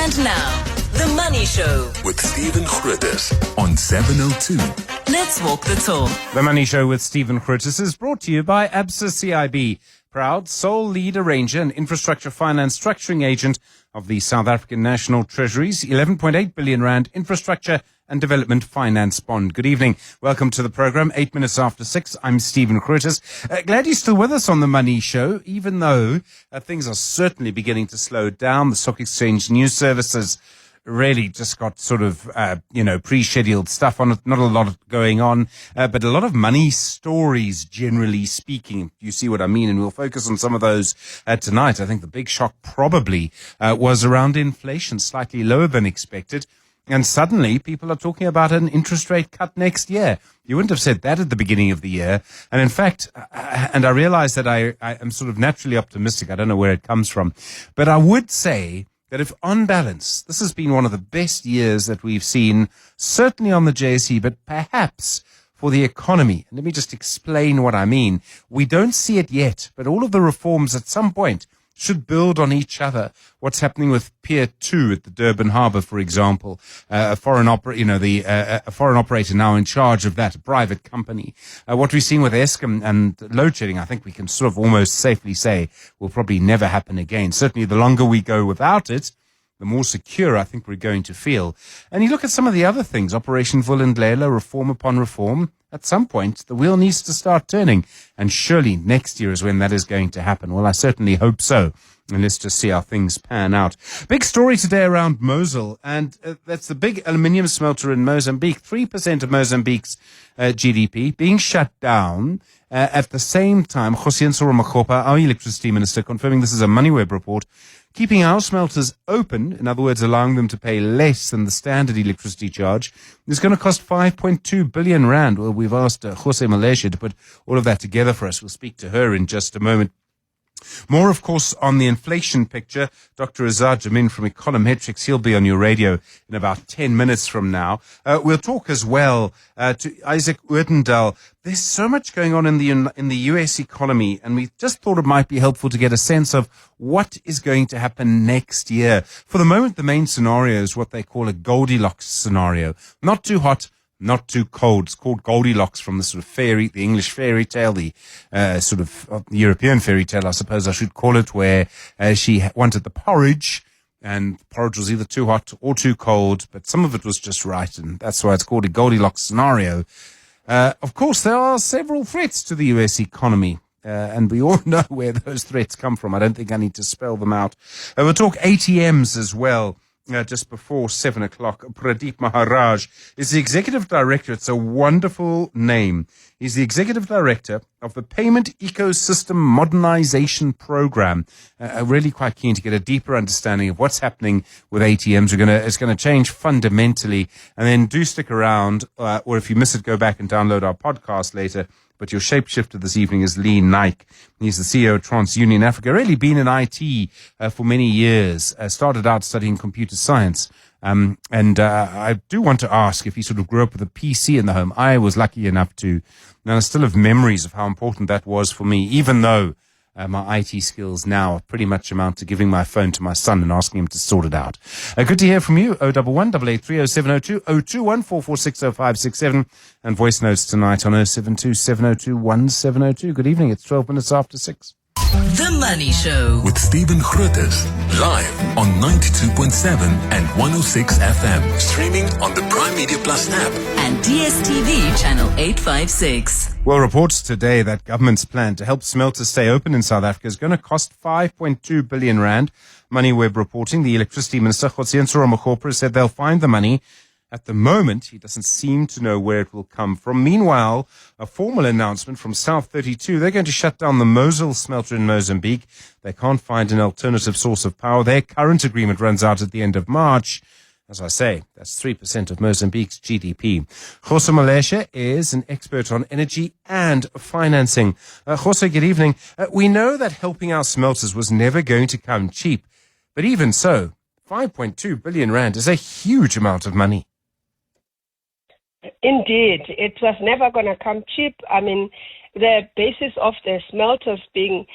And now, The Money Show with Stephen Grootes on 702. Let's walk the talk. The Money Show with Stephen Grootes is brought to you by ABSA CIB, proud sole lead arranger and infrastructure finance structuring agent of the South African National Treasury's 11.8 billion rand infrastructure and development finance bond. Good evening. Welcome to the program. 8 minutes after 6. I'm Stephen Grootes. Glad you're still with us on the Money Show, even though things are certainly beginning to slow down. The Stock Exchange news services really just got sort of, pre-scheduled stuff on it. Not a lot going on, but a lot of money stories, generally speaking. You see what I mean? And we'll focus on some of those tonight. I think the big shock probably was around inflation, slightly lower than expected. And suddenly people are talking about an interest rate cut next year. You wouldn't have said that at the beginning of the year. And in fact, and I realize that I am sort of naturally optimistic. I don't know where it comes from, but I would say that if on balance, this has been one of the best years that we've seen, certainly on the JSE, but perhaps for the economy. And let me just explain what I mean. We don't see it yet, but all of the reforms at some point should build on each other. What's happening with Pier 2 at the Durban Harbour, for example, a foreign operator now in charge of that, a private company. What we've seen with Eskom and load shedding, I think we can sort of almost safely say will probably never happen again. Certainly the longer we go without it, the more secure I think we're going to feel. And you look at some of the other things, Operation Vulindlela, reform upon reform. At some point, the wheel needs to start turning. And surely next year is when that is going to happen. Well, I certainly hope so. And let's just see how things pan out. Big story today around Mozal. And that's the big aluminium smelter in Mozambique. 3% of Mozambique's GDP being shut down. At the same time, Ruse Moleshe, our electricity minister, confirming this is a MoneyWeb report, keeping our smelters open, in other words, allowing them to pay less than the standard electricity charge, is going to cost 5.2 billion rand. Well, we've asked Ruse Moleshe to put all of that together for us. We'll speak to her in just a moment. More, of course, on the inflation picture. Dr. Azad Jamin from Econometrics, he'll be on your radio in about 10 minutes from now. We'll talk as well to Isaac Oertendal. There's so much going on in the US economy, and we just thought it might be helpful to get a sense of what is going to happen next year. For the moment, the main scenario is what they call a Goldilocks scenario. Not too hot, not too cold. It's called Goldilocks from the sort of the English fairy tale, the sort of European fairy tale, I suppose I should call it, where she wanted the porridge, and the porridge was either too hot or too cold, but some of it was just right, and that's why it's called a Goldilocks scenario. Of course, there are several threats to the US economy. And we all know where those threats come from. I don't think I need to spell them out. We'll talk ATMs as well. Just before 7 o'clock, Pradeep Maharaj is the executive director. It's a wonderful name. He's the executive director of the Payment Ecosystem Modernization Programme. Really quite keen to get a deeper understanding of what's happening with ATMs. It's going to change fundamentally. And then do stick around, or if you miss it, go back and download our podcast later. But your shapeshifter this evening is Lee Nike. He's the CEO of TransUnion Africa. Really been in IT for many years. Started out studying computer science. I do want to ask if he sort of grew up with a PC in the home. I was lucky enough to, and I still have memories of how important that was for me, even though my IT skills now pretty much amount to giving my phone to my son and asking him to sort it out. Good to hear from you. 011 883 0702 021 446 0567 and voice notes tonight on 072 702 1702. Good evening. It's 12 minutes after 6. The Money Show with Stephen Grootes, live on 92.7 and 106 FM. Streaming on the Prime Media Plus app and DSTV channel 856. Well, reports today that government's plan to help smelters stay open in South Africa is going to cost 5.2 billion rand. MoneyWeb reporting the electricity minister, Ruse Moleshe, said they'll find the money. At the moment, he doesn't seem to know where it will come from. Meanwhile, a formal announcement from South 32, they're going to shut down the Mozal smelter in Mozambique. They can't find an alternative source of power. Their current agreement runs out at the end of March. As I say, that's 3% of Mozambique's GDP. Ruse Moleshe is an expert on energy and financing. Ruse, good evening. We know that helping our smelters was never going to come cheap. But even so, 5.2 billion rand is a huge amount of money. Indeed, it was never going to come cheap. I mean, the basis of the smelters being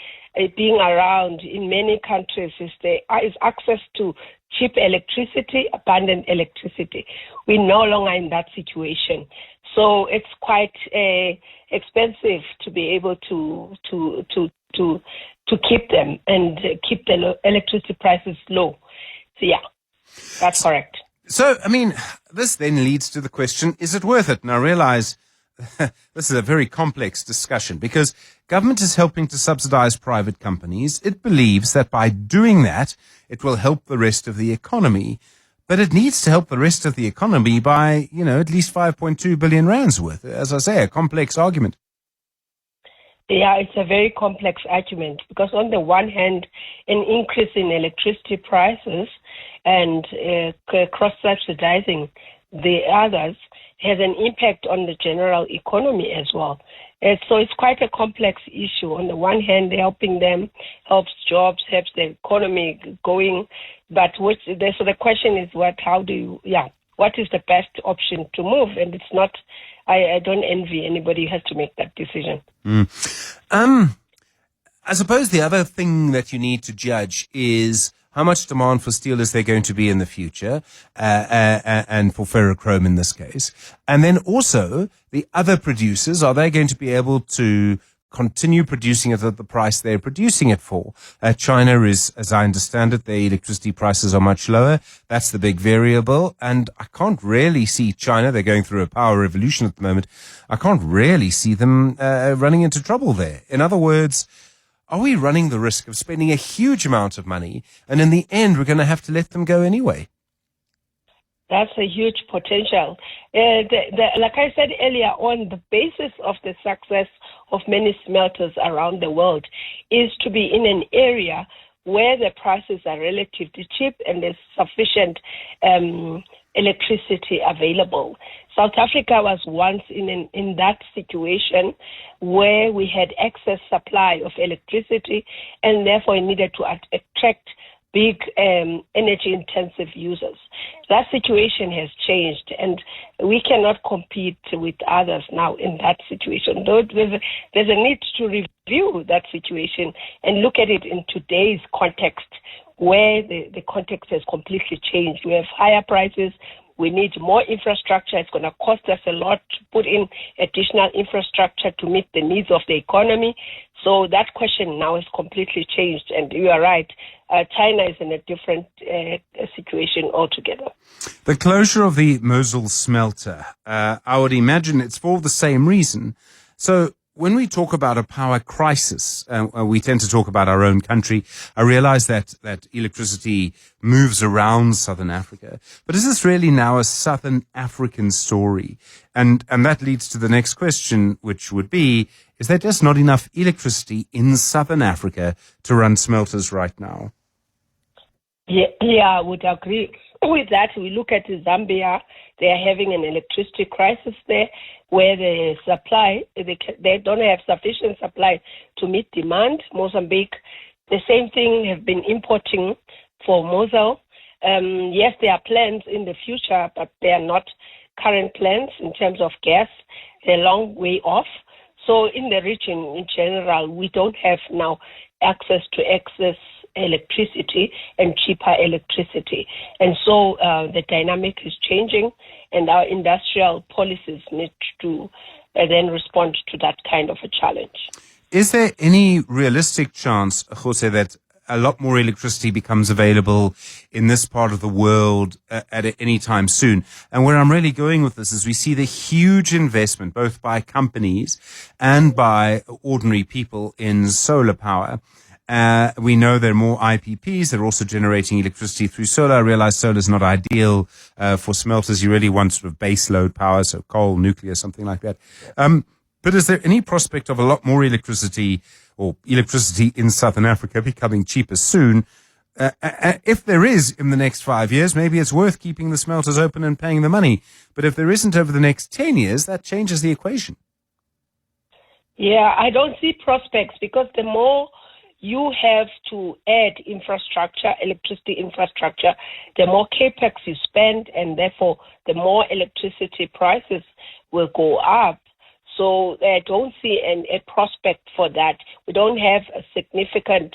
being around in many countries is access to cheap electricity, abundant electricity. We're no longer in that situation. So it's quite expensive to be able to keep them and keep the electricity prices low. So yeah, that's correct. So, I mean, this then leads to the question, is it worth it? And I realize this is a very complex discussion because government is helping to subsidize private companies. It believes that by doing that, it will help the rest of the economy. But it needs to help the rest of the economy by, at least 5.2 billion rands worth. As I say, a complex argument. Yeah, it's a very complex argument because on the one hand, an increase in electricity prices and cross-subsidizing the others has an impact on the general economy as well. So it's quite a complex issue. On the one hand, helping them helps jobs, helps the economy going. But so the question is, what is the best option to move? And it's not, I don't envy anybody who has to make that decision. I suppose the other thing that you need to judge is how much demand for steel is there going to be in the future, and for ferrochrome in this case. And then also the other producers, are they going to be able to continue producing it at the price they're producing it for? China is, as I understand it, their electricity prices are much lower. That's the big variable. And I can't really see China, they're going through a power revolution at the moment. I can't really see them running into trouble there. In other words, are we running the risk of spending a huge amount of money and in the end we're going to have to let them go anyway? That's a huge potential. Like I said earlier on, the basis of the success of many smelters around the world is to be in an area where the prices are relatively cheap and there's sufficient electricity available. South Africa was once in that situation where we had excess supply of electricity and therefore it needed to attract big energy-intensive users. That situation has changed, and we cannot compete with others now in that situation. Though there's a need to review that situation and look at it in today's context, where the context has completely changed. We have higher prices. We need more infrastructure. It's going to cost us a lot to put in additional infrastructure to meet the needs of the economy. So that question now is completely changed. And you are right. China is in a different situation altogether. The closure of the Mozal smelter, I would imagine it's for the same reason. So when we talk about a power crisis, we tend to talk about our own country. I realize that electricity moves around Southern Africa, but is this really now a Southern African story? And that leads to the next question, which would be, is there just not enough electricity in Southern Africa to run smelters right now? Yeah, I would agree with that. We look at Zambia, they are having an electricity crisis there where the supply, they don't have sufficient supply to meet demand. Mozambique, the same thing, have been importing for Mozal. Yes, there are plans in the future, but they are not current plans in terms of gas. They're a long way off. So in the region in general, we don't have now access to excess electricity and cheaper electricity. And so the dynamic is changing, and our industrial policies need to then respond to that kind of a challenge. Is there any realistic chance, Jose, that a lot more electricity becomes available in this part of the world at any time soon? And where I'm really going with this is we see the huge investment, both by companies and by ordinary people, in solar power. We know there are more IPPs. They're also generating electricity through solar. I realize solar is not ideal for smelters. You really want sort of base load power, so coal, nuclear, something like that. But is there any prospect of a lot more electricity or electricity in Southern Africa becoming cheaper soon? If there is in the next 5 years, maybe it's worth keeping the smelters open and paying the money. But if there isn't over the next 10 years, that changes the equation. Yeah, I don't see prospects because the more you have to add infrastructure, electricity infrastructure, the more capex you spend, and therefore the more electricity prices will go up. So I don't see a prospect for that. We don't have a significant,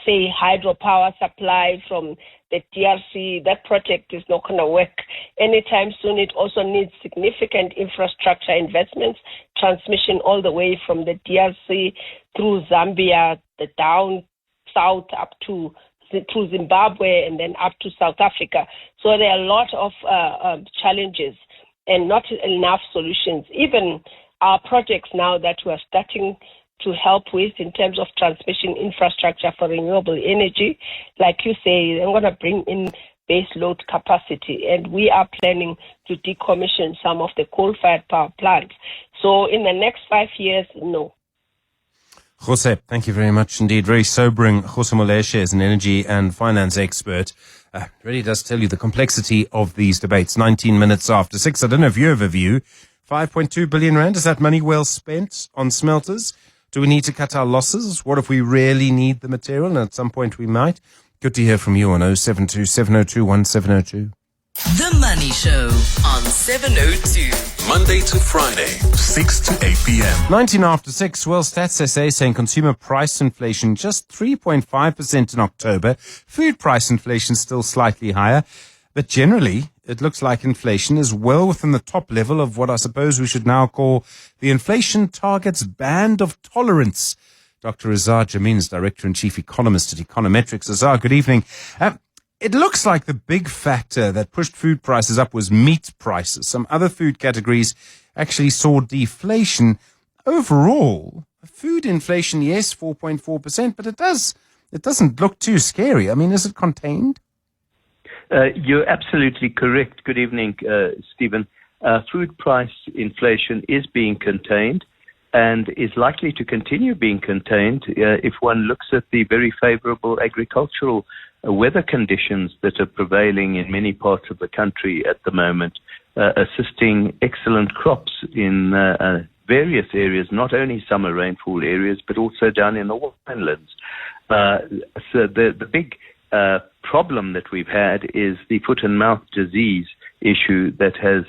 say, hydropower supply from the DRC. That project is not going to work anytime soon. It also needs significant infrastructure investments, transmission all the way from the DRC through Zambia, the down south up to Zimbabwe, and then up to South Africa. So there are a lot of challenges and not enough solutions. Even our projects now that we are starting to help with in terms of transmission infrastructure for renewable energy, like you say, I'm going to bring in base load capacity, and we are planning to decommission some of the coal-fired power plants. So in the next 5 years, no. Ruse, thank you very much indeed. Very sobering. Ruse Moleshe is an energy and finance expert. Really does tell you the complexity of these debates. 19 minutes after 6. I don't know if you have a view. 5.2 billion rand. Is that money well spent on smelters? Do we need to cut our losses? What if we really need the material? And at some point we might. Good to hear from you on 072 702 1702. The Money Show on 702. Monday to Friday, 6 to 8 p.m. 19 after 6, well, Stats SA saying consumer price inflation just 3.5% in October. Food price inflation still slightly higher. But generally, it looks like inflation is well within the top level of what I suppose we should now call the inflation target's band of tolerance. Dr. Azar Jamin is Director-in-Chief Economist at Econometrics. Azar, good evening. It looks like the big factor that pushed food prices up was meat prices. Some other food categories actually saw deflation. Overall, food inflation, yes, 4.4%, but it doesn't look too scary. I mean, is it contained? You're absolutely correct. Good evening, Stephen. Food price inflation is being contained and is likely to continue being contained if one looks at the very favorable agricultural weather conditions that are prevailing in many parts of the country at the moment, assisting excellent crops in various areas, not only summer rainfall areas, but also down in the winelands. So the big problem that we've had is the foot and mouth disease issue that has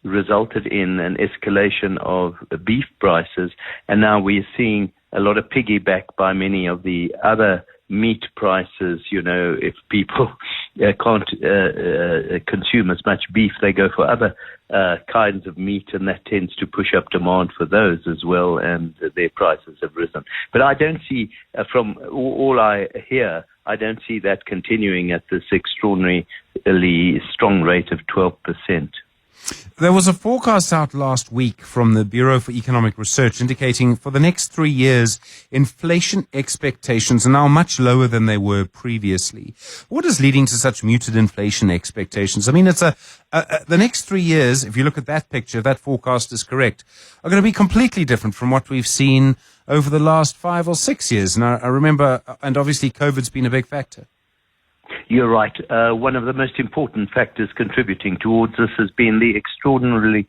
resulted in an escalation of beef prices, and now we're seeing a lot of piggyback by many of the other meat prices. You know, if people can't consume as much beef, they go for other kinds of meat, and that tends to push up demand for those as well, and their prices have risen. But I don't see, from all I hear, I don't see that continuing at this extraordinarily strong rate of 12%. There was a forecast out last week from the Bureau for Economic Research indicating for the next 3 years, inflation expectations are now much lower than they were previously. What is leading to such muted inflation expectations? I mean, it's the next 3 years, if you look at that picture, that forecast is correct, are going to be completely different from what we've seen over the last 5 or 6 years. And I remember, and obviously COVID's been a big factor. You're right. One of the most important factors contributing towards this has been the extraordinarily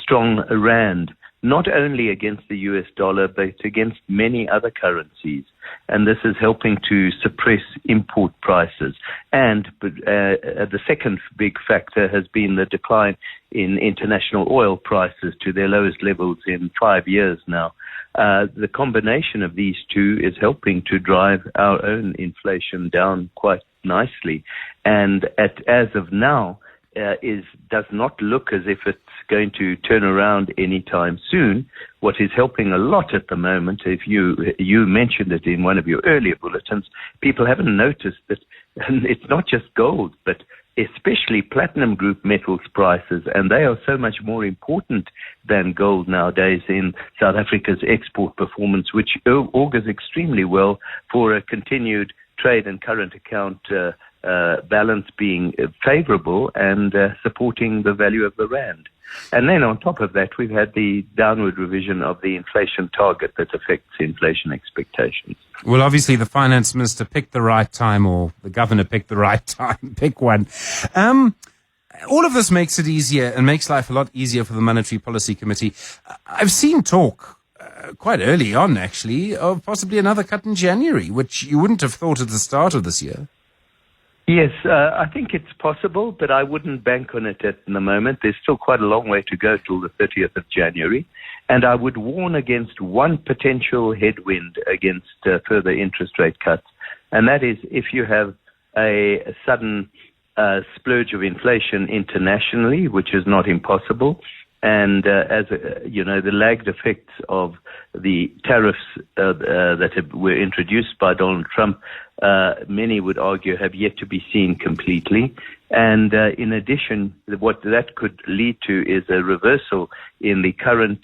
strong rand, not only against the US dollar, but against many other currencies. And this is helping to suppress import prices. And the second big factor has been the decline in international oil prices to their lowest levels in 5 years now. The combination of these two is helping to drive our own inflation down quite nicely, and as of now, does not look as if it's going to turn around anytime soon. What is helping a lot at the moment, if you mentioned it in one of your earlier bulletins, people haven't noticed that it's not just gold, but especially platinum group metals prices, and they are so much more important than gold nowadays in South Africa's export performance, which augurs extremely well for a continued trade and current account balance being favorable and supporting the value of the rand. And then on top of that, we've had the downward revision of the inflation target that affects inflation expectations. Well, obviously the finance minister picked the right time, or the governor picked the right time. Pick one. All of this makes it easier and makes life a lot easier for the Monetary Policy Committee. I've seen talk quite early on, actually, of possibly another cut in January, which you wouldn't have thought at the start of this year. Yes, I think it's possible, but I wouldn't bank on it at the moment. There's still quite a long way to go till the 30th of January. And I would warn against one potential headwind against further interest rate cuts. And that is if you have a sudden splurge of inflation internationally, which is not impossible. And the lagged effects of the tariffs that were introduced by Donald Trump, many would argue have yet to be seen completely. And in addition, what that could lead to is a reversal in the current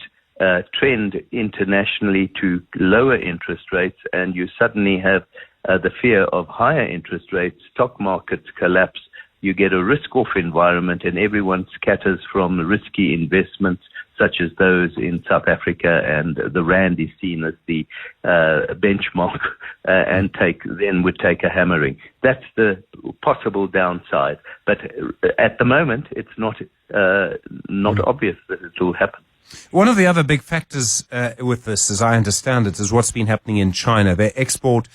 trend internationally to lower interest rates, and you suddenly have the fear of higher interest rates, stock markets collapse, you get a risk-off environment, and everyone scatters from risky investments such as those in South Africa, and the rand is seen as the benchmark and would take a hammering. That's the possible downside. But at the moment, it's not obvious that it will happen. One of the other big factors with this, as I understand it, is what's been happening in China. Their export,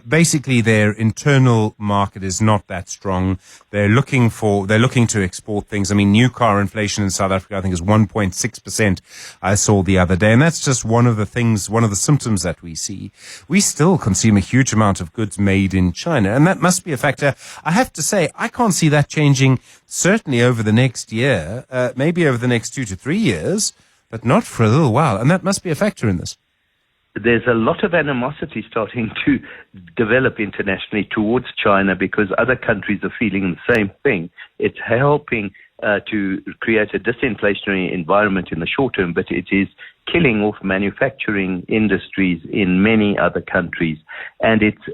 basically their internal market is not that strong. They're looking to export things. I mean, new car inflation in South Africa, I think, is 1.6%. I saw the other day, and that's just one of the symptoms that we see. We still consume a huge amount of goods made in China, and that must be a factor. I have to say, I can't see that changing certainly over the next year, maybe over the next 2 to 3 years. But not for a little while, and that must be a factor in this. There's a lot of animosity starting to develop internationally towards China because other countries are feeling the same thing. It's helping to create a disinflationary environment in the short term, but it is killing off manufacturing industries in many other countries. And it's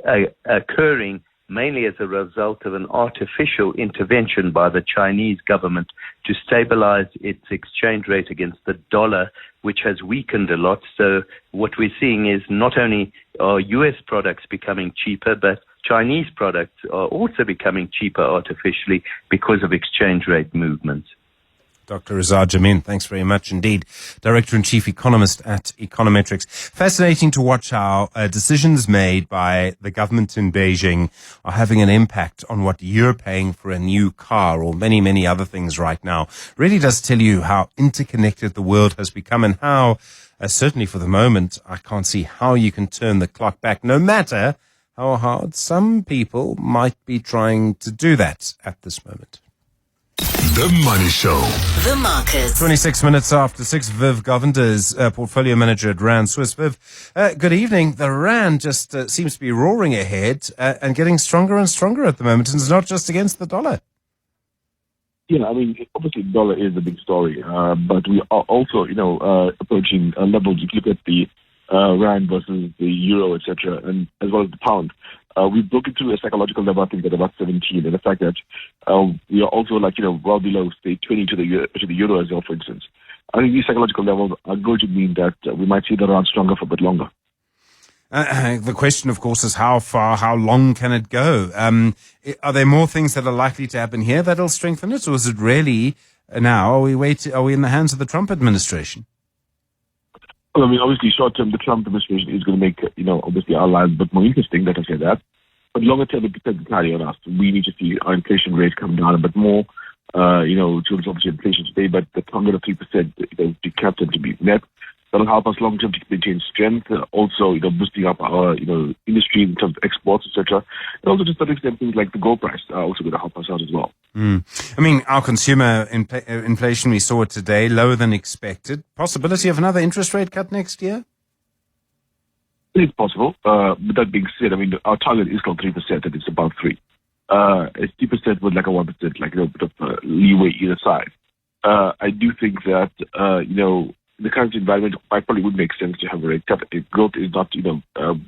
occurring mainly as a result of an artificial intervention by the Chinese government to stabilize its exchange rate against the dollar, which has weakened a lot. So what we're seeing is not only are U.S. products becoming cheaper, but Chinese products are also becoming cheaper artificially because of exchange rate movements. Dr. Azar Jamin, thanks very much indeed. Director and Chief Economist at Econometrics. Fascinating to watch how decisions made by the government in Beijing are having an impact on what you're paying for a new car or many, many other things right now. Really does tell you how interconnected the world has become and how, certainly for the moment, I can't see how you can turn the clock back, no matter how hard some people might be trying to do that at this moment. The Money Show. The Markets. 26 minutes after 6, Viv Govender is portfolio manager at Rand Swiss. Viv, good evening. The Rand just seems to be roaring ahead and getting stronger and stronger at the moment. And it's not just against the dollar. Yeah, I mean, obviously the dollar is a big story, but we are also, approaching levels. If you look at the Rand versus the Euro, etc., and as well as the Pound. We've broken through a psychological level, I think, at about 17, and the fact that we are also, well below, say, 20 to the Euro as well, for instance. I think these psychological levels are going to mean that we might see the Rand stronger for a bit longer. The question, of course, is how far, how long can it go? Are there more things that are likely to happen here that'll strengthen it, or is it really now? Are we in the hands of the Trump administration? Well, I mean, obviously, short term, the Trump administration is going to make, obviously our lives a bit more interesting, let us say that. But longer term, it depends entirely on us. We need to see our inflation rate come down a bit more. Children's obviously inflation today, but the target of 3% to be kept and to be met. That'll help us long term to maintain strength. Also, boosting up our, industry in terms of exports, etc. And also, to some extent, things like the gold price are also going to help us out as well. I mean, our consumer inflation, we saw it today, lower than expected. Possibility of another interest rate cut next year? It's possible. But that being said, I mean, our target is called 3%, and it's about 3%. It's 2% with like a 1%, bit of leeway either side. I do think that, the current environment probably would make sense to have a rate cut. If growth is not,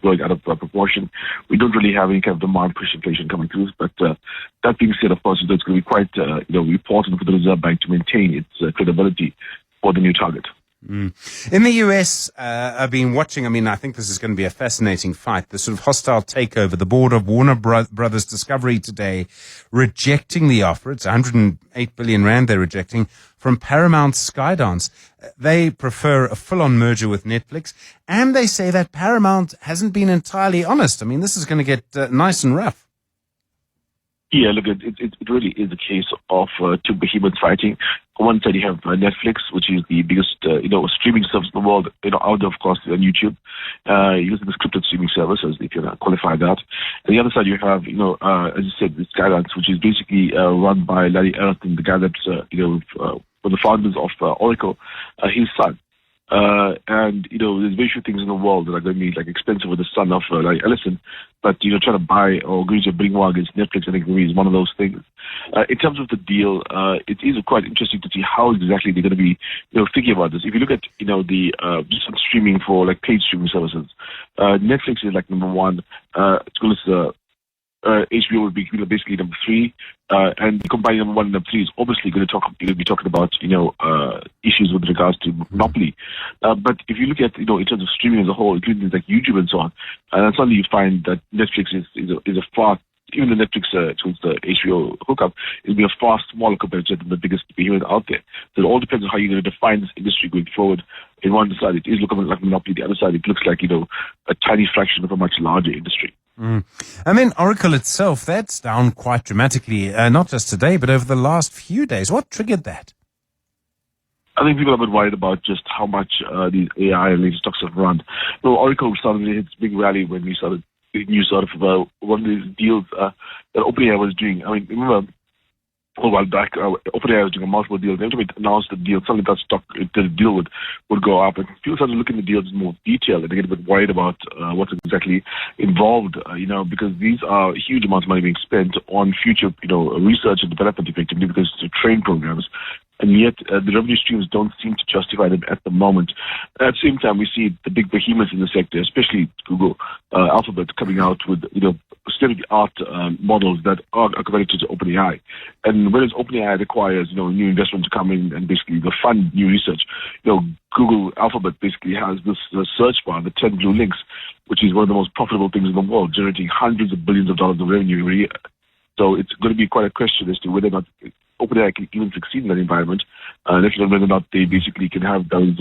going out of proportion, we don't really have any kind of demand push inflation coming through. But that being said, of course, it's going to be quite, important for the Reserve Bank to maintain its credibility for the new target. In the US, I've been watching, I think this is going to be a fascinating fight, the sort of hostile takeover. The board of Warner Brothers Discovery today rejecting the offer. It's 108 billion rand they're rejecting from Paramount Skydance. They prefer a full-on merger with Netflix, and they say that Paramount hasn't been entirely honest. This is going to get nice and rough. Yeah, look, it really is a case of two behemoths fighting. On one side, you have Netflix, which is the biggest, streaming service in the world, out of course, on YouTube, using the scripted streaming services, if you qualify that. And the other side, you have, as you said, this Skylines, which is basically run by Larry Ellison, the guy that's, one of the founders of Oracle, his son. And there's very few things in the world that are going to be like expensive with the son of Larry Ellison, but trying to buy or agree to bring war against Netflix, I think, is one of those things. In terms of the deal, it is quite interesting to see how exactly they're going to be, thinking about this. If you look at, the just on streaming for like paid streaming services, Netflix is like number one. HBO would be basically number three, and combining number one and number three is obviously going to be talking about issues with regards to monopoly. But if you look at in terms of streaming as a whole, including things like YouTube and so on, and suddenly you find that Netflix is a far, even the Netflix towards the HBO hookup, it'll be a far smaller competitor than the biggest behemoth out there. So it all depends on how you're going to define this industry going forward. In one side, it is looking like a monopoly. The other side, it looks like a tiny fraction of a much larger industry. And then Oracle itself, that's down quite dramatically, not just today, but over the last few days. What triggered that? I think people have been worried about just how much these AI and later stocks have run. Oracle started its big rally when we started news sort of one of these deals that OpenAI was doing. I mean, remember a while back, OpenAI was doing a multiple deals. Every time it announced the deal, suddenly that stock, the deal would go up. And people started looking at the deals in more detail, and they get a bit worried about what's exactly involved, because these are huge amounts of money being spent on future, research and development effectively, because to train programs. And yet, the revenue streams don't seem to justify them at the moment. At the same time, we see the big behemoths in the sector, especially Google, Alphabet, coming out with, state-of-the-art models that are competitive to OpenAI. And whereas OpenAI requires, new investment to come in and basically fund new research, Google Alphabet basically has this search bar, the 10 blue links, which is one of the most profitable things in the world, generating hundreds of billions of dollars of revenue every year. So it's going to be quite a question as to whether or not OpenAI can even succeed in that environment, and whether or not they basically can have those,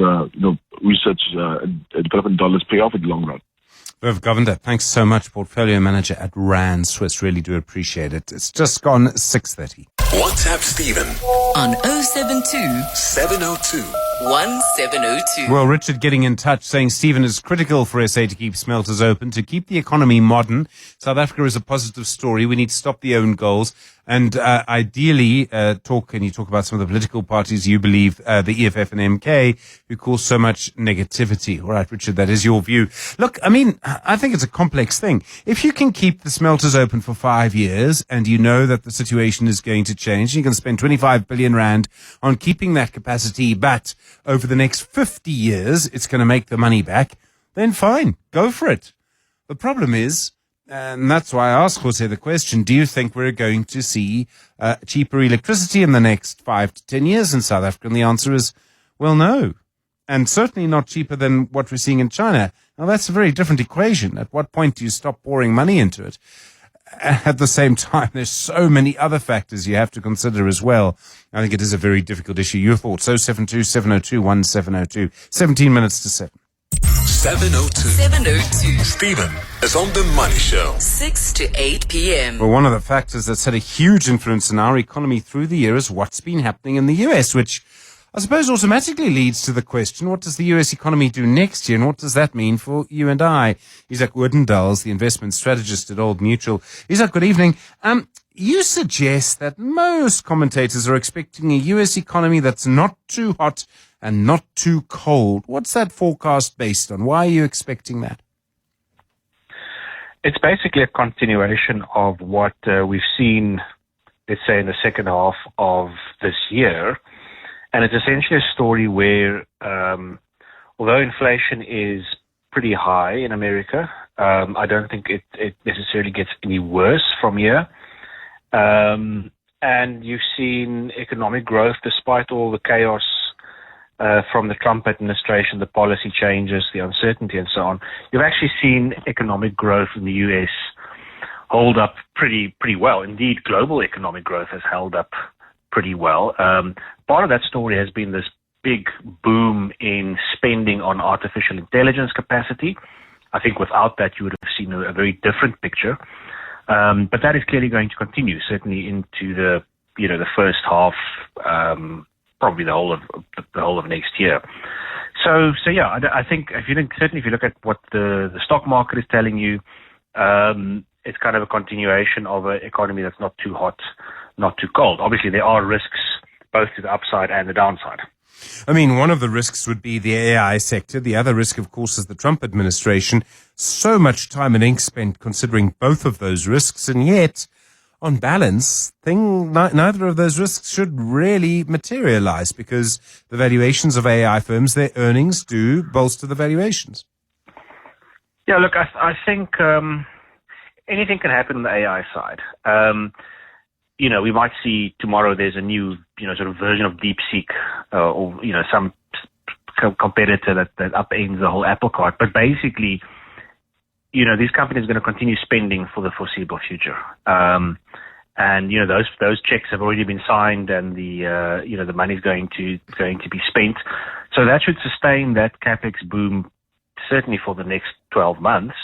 research and development dollars pay off in the long run. Irv Govender, thanks so much, Portfolio Manager at Rand Swiss. Really do appreciate it. It's just gone 6:30. WhatsApp Stephen on 072 702 1702. Well, Richard getting in touch saying Stephen is critical for SA to keep smelters open, to keep the economy modern. South Africa is a positive story. We need to stop the own goals. And ideally, talk about some of the political parties you believe, the EFF and MK, who cause so much negativity. All right, Richard, that is your view. Look, I mean, I think it's a complex thing. If you can keep the smelters open for 5 years and you know that the situation is going to change, you can spend 25 billion rand on keeping that capacity, but over the next 50 years, it's going to make the money back, then fine, go for it. The problem is, and that's why I asked Jose the question, do you think we're going to see cheaper electricity in the next 5 to 10 years in South Africa? And the answer is, well, no. And certainly not cheaper than what we're seeing in China. Now, that's a very different equation. At what point do you stop pouring money into it? At the same time, there's so many other factors you have to consider as well. I think it is a very difficult issue. Your thoughts, 072-702-1702, 17 minutes to 7. 702. Stephen is on the Money Show. 6 to 8 p.m. Well, one of the factors that's had a huge influence in our economy through the year is what's been happening in the US, which I suppose automatically leads to the question, what does the US economy do next year, and what does that mean for you and I? Isaac Woodendals, the investment strategist at Old Mutual. Isaac, good evening. You suggest that most commentators are expecting a US economy that's not too hot and not too cold. What's that forecast based on? Why are you expecting that? It's basically a continuation of what we've seen, let's say, in the second half of this year. And it's essentially a story where, although inflation is pretty high in America, I don't think it necessarily gets any worse from here. And you've seen economic growth despite all the chaos from the Trump administration, the policy changes, the uncertainty, and so on. You've actually seen economic growth in the U.S. hold up pretty well. Indeed, global economic growth has held up pretty well. Part of that story has been this big boom in spending on artificial intelligence capacity. I think without that, you would have seen a very different picture. But that is clearly going to continue, certainly into the first half, probably the whole of next year. So yeah, I think if you look at what the stock market is telling you, it's kind of a continuation of an economy that's not too hot, not too cold. Obviously, there are risks both to the upside and the downside. I mean, one of the risks would be the AI sector. The other risk, of course, is the Trump administration. So much time and ink spent considering both of those risks, and yet, on balance, neither of those risks should really materialize because the valuations of AI firms, their earnings do bolster the valuations. Yeah, look, I think anything can happen on the AI side. We might see tomorrow there's a new, sort of version of DeepSeek or some competitor that upends the whole apple cart. But basically, these companies are going to continue spending for the foreseeable future. And those checks have already been signed, and the money's going to be spent. So that should sustain that capex boom certainly for the next 12 months.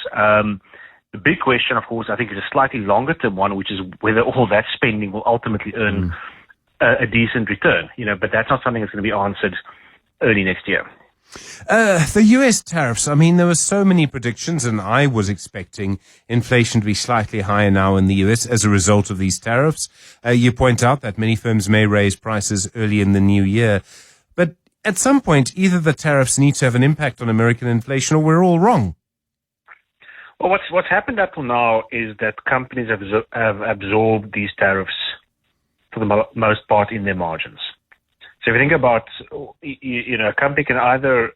The big question, of course, I think is a slightly longer term one, which is whether all that spending will ultimately earn a decent return. But that's not something that's going to be answered early next year. The US tariffs, I mean, there were so many predictions, and I was expecting inflation to be slightly higher now in the US as a result of these tariffs. You point out that many firms may raise prices early in the new year. But at some point, either the tariffs need to have an impact on American inflation or we're all wrong. Well, what's happened up till now is that companies have absorbed these tariffs for the most part in their margins. So if you think about, a company can either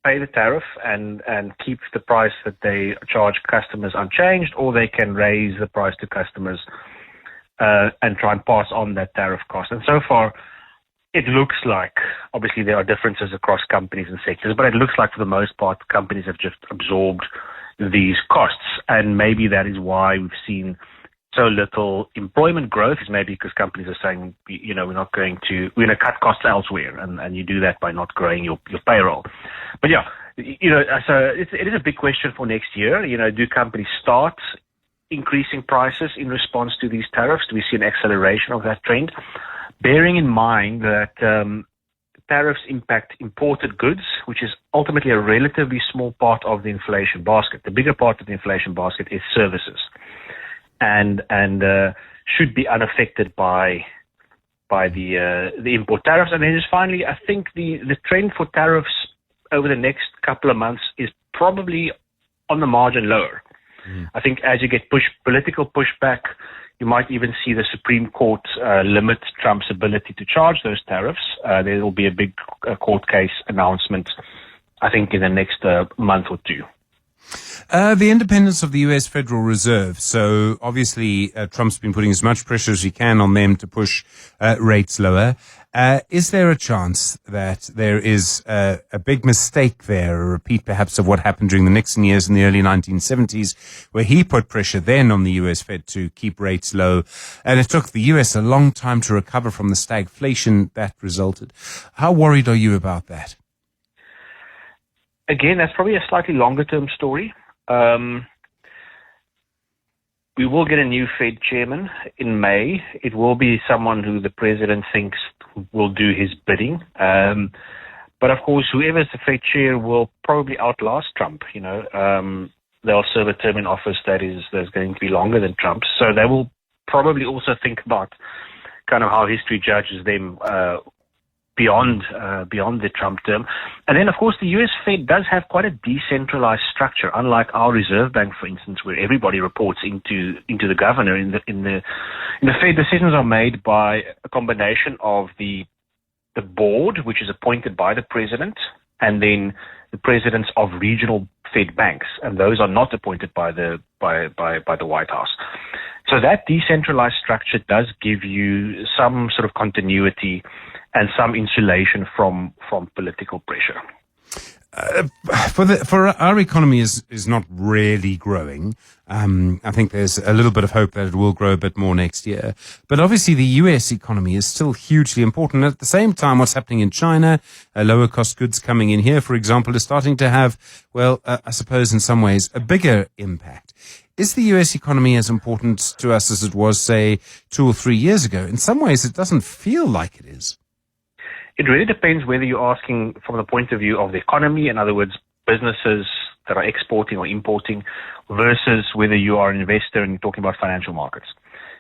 pay the tariff and keep the price that they charge customers unchanged, or they can raise the price to customers and try and pass on that tariff cost. And so far, it looks like, obviously there are differences across companies and sectors, but it looks like for the most part, companies have just absorbed these costs. And maybe that is why we've seen so little employment growth, is maybe because companies are saying, we're going to cut costs elsewhere, and you do that by not growing your payroll. But yeah, so it is a big question for next year. Do companies start increasing prices in response to these tariffs? Do we see an acceleration of that trend? Bearing in mind that tariffs impact imported goods, which is ultimately a relatively small part of the inflation basket. The bigger part of the inflation basket is services, and should be unaffected by the import tariffs. And then just finally, I think the trend for tariffs over the next couple of months is probably on the margin lower. I think as you get political pushback, you might even see the Supreme Court limit Trump's ability to charge those tariffs. There will be a big court case announcement, I think, in the next month or two. The independence of the U.S. Federal Reserve. So obviously, Trump's been putting as much pressure as he can on them to push rates lower. Is there a chance that there is a big mistake there, a repeat perhaps of what happened during the Nixon years in the early 1970s, where he put pressure then on the U.S. Fed to keep rates low, and it took the U.S. a long time to recover from the stagflation that resulted? How worried are you about that? Again, that's probably a slightly longer-term story. We will get a new Fed chairman in May. It will be someone who the president thinks will do his bidding. But of course, whoever's the Fed chair will probably outlast Trump. They'll serve a term in office that's going to be longer than Trump's. So they will probably also think about kind of how history judges them beyond the Trump term. And then, of course, the U.S. Fed does have quite a decentralized structure, unlike our Reserve Bank, for instance, where everybody reports into the governor. In the Fed, decisions are made by a combination of the board, which is appointed by the president, and then the presidents of regional Fed banks, and those are not appointed by the White House. So that decentralized structure does give you some sort of continuity and some insulation from political pressure. For our economy is not really growing. I think there's a little bit of hope that it will grow a bit more next year. But obviously the US economy is still hugely important. At the same time, what's happening in China, lower cost goods coming in here, for example, is starting to have, I suppose in some ways, a bigger impact. Is the US economy as important to us as it was, say, 2 or 3 years ago? In some ways, it doesn't feel like it is. It really depends whether you're asking from the point of view of the economy, in other words, businesses that are exporting or importing, versus whether you are an investor and you're talking about financial markets.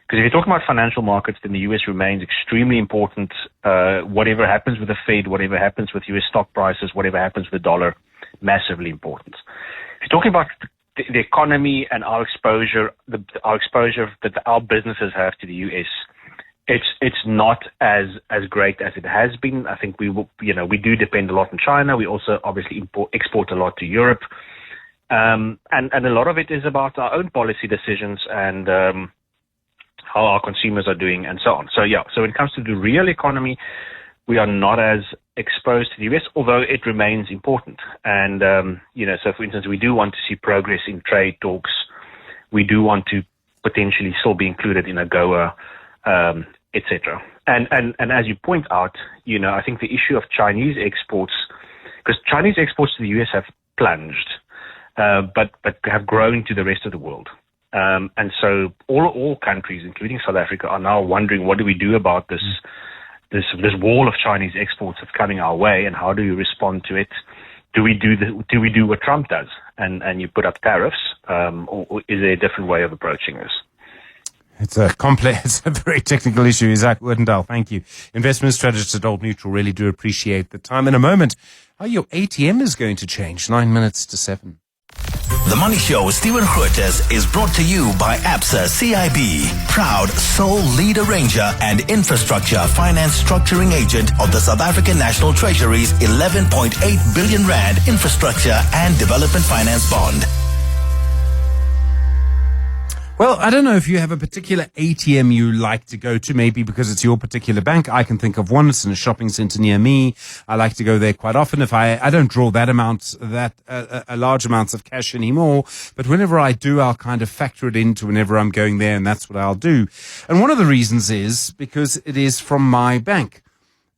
Because if you're talking about financial markets, then the US remains extremely important. Whatever happens with the Fed, whatever happens with US stock prices, whatever happens with the dollar, massively important. If you're talking about the economy and our exposure that our businesses have to the US, it's not as great as it has been. I think we do depend a lot on China. We also obviously export a lot to Europe, and a lot of it is about our own policy decisions and how our consumers are doing and so on. So when it comes to the real economy, we are not as exposed to the US, although it remains important. And, so for instance, we do want to see progress in trade talks. We do want to potentially still be included in AGOA, etc. And as you point out, I think the issue of Chinese exports, because Chinese exports to the US have plunged, but have grown to the rest of the world. And so all countries, including South Africa, are now wondering, what do we do about this wall of Chinese exports that's coming our way, and how do we respond to it? Do we do what Trump does and you put up tariffs, or is there a different way of approaching this? It's a very technical issue. Isaac Odendaal, thank you. Investment strategist at Old Mutual, really do appreciate the time. In a moment, how your ATM is going to change. 9 minutes to 7. The Money Show with Stephen Grootes is brought to you by ABSA CIB, proud sole lead arranger and infrastructure finance structuring agent of the South African National Treasury's 11.8 billion rand infrastructure and development finance bond. Well, I don't know if you have a particular ATM you like to go to, maybe because it's your particular bank. I can think of one. It's in a shopping center near me. I like to go there quite often. If I don't draw large amounts of cash anymore, but whenever I do, I'll kind of factor it into whenever I'm going there, and that's what I'll do. And one of the reasons is because it is from my bank.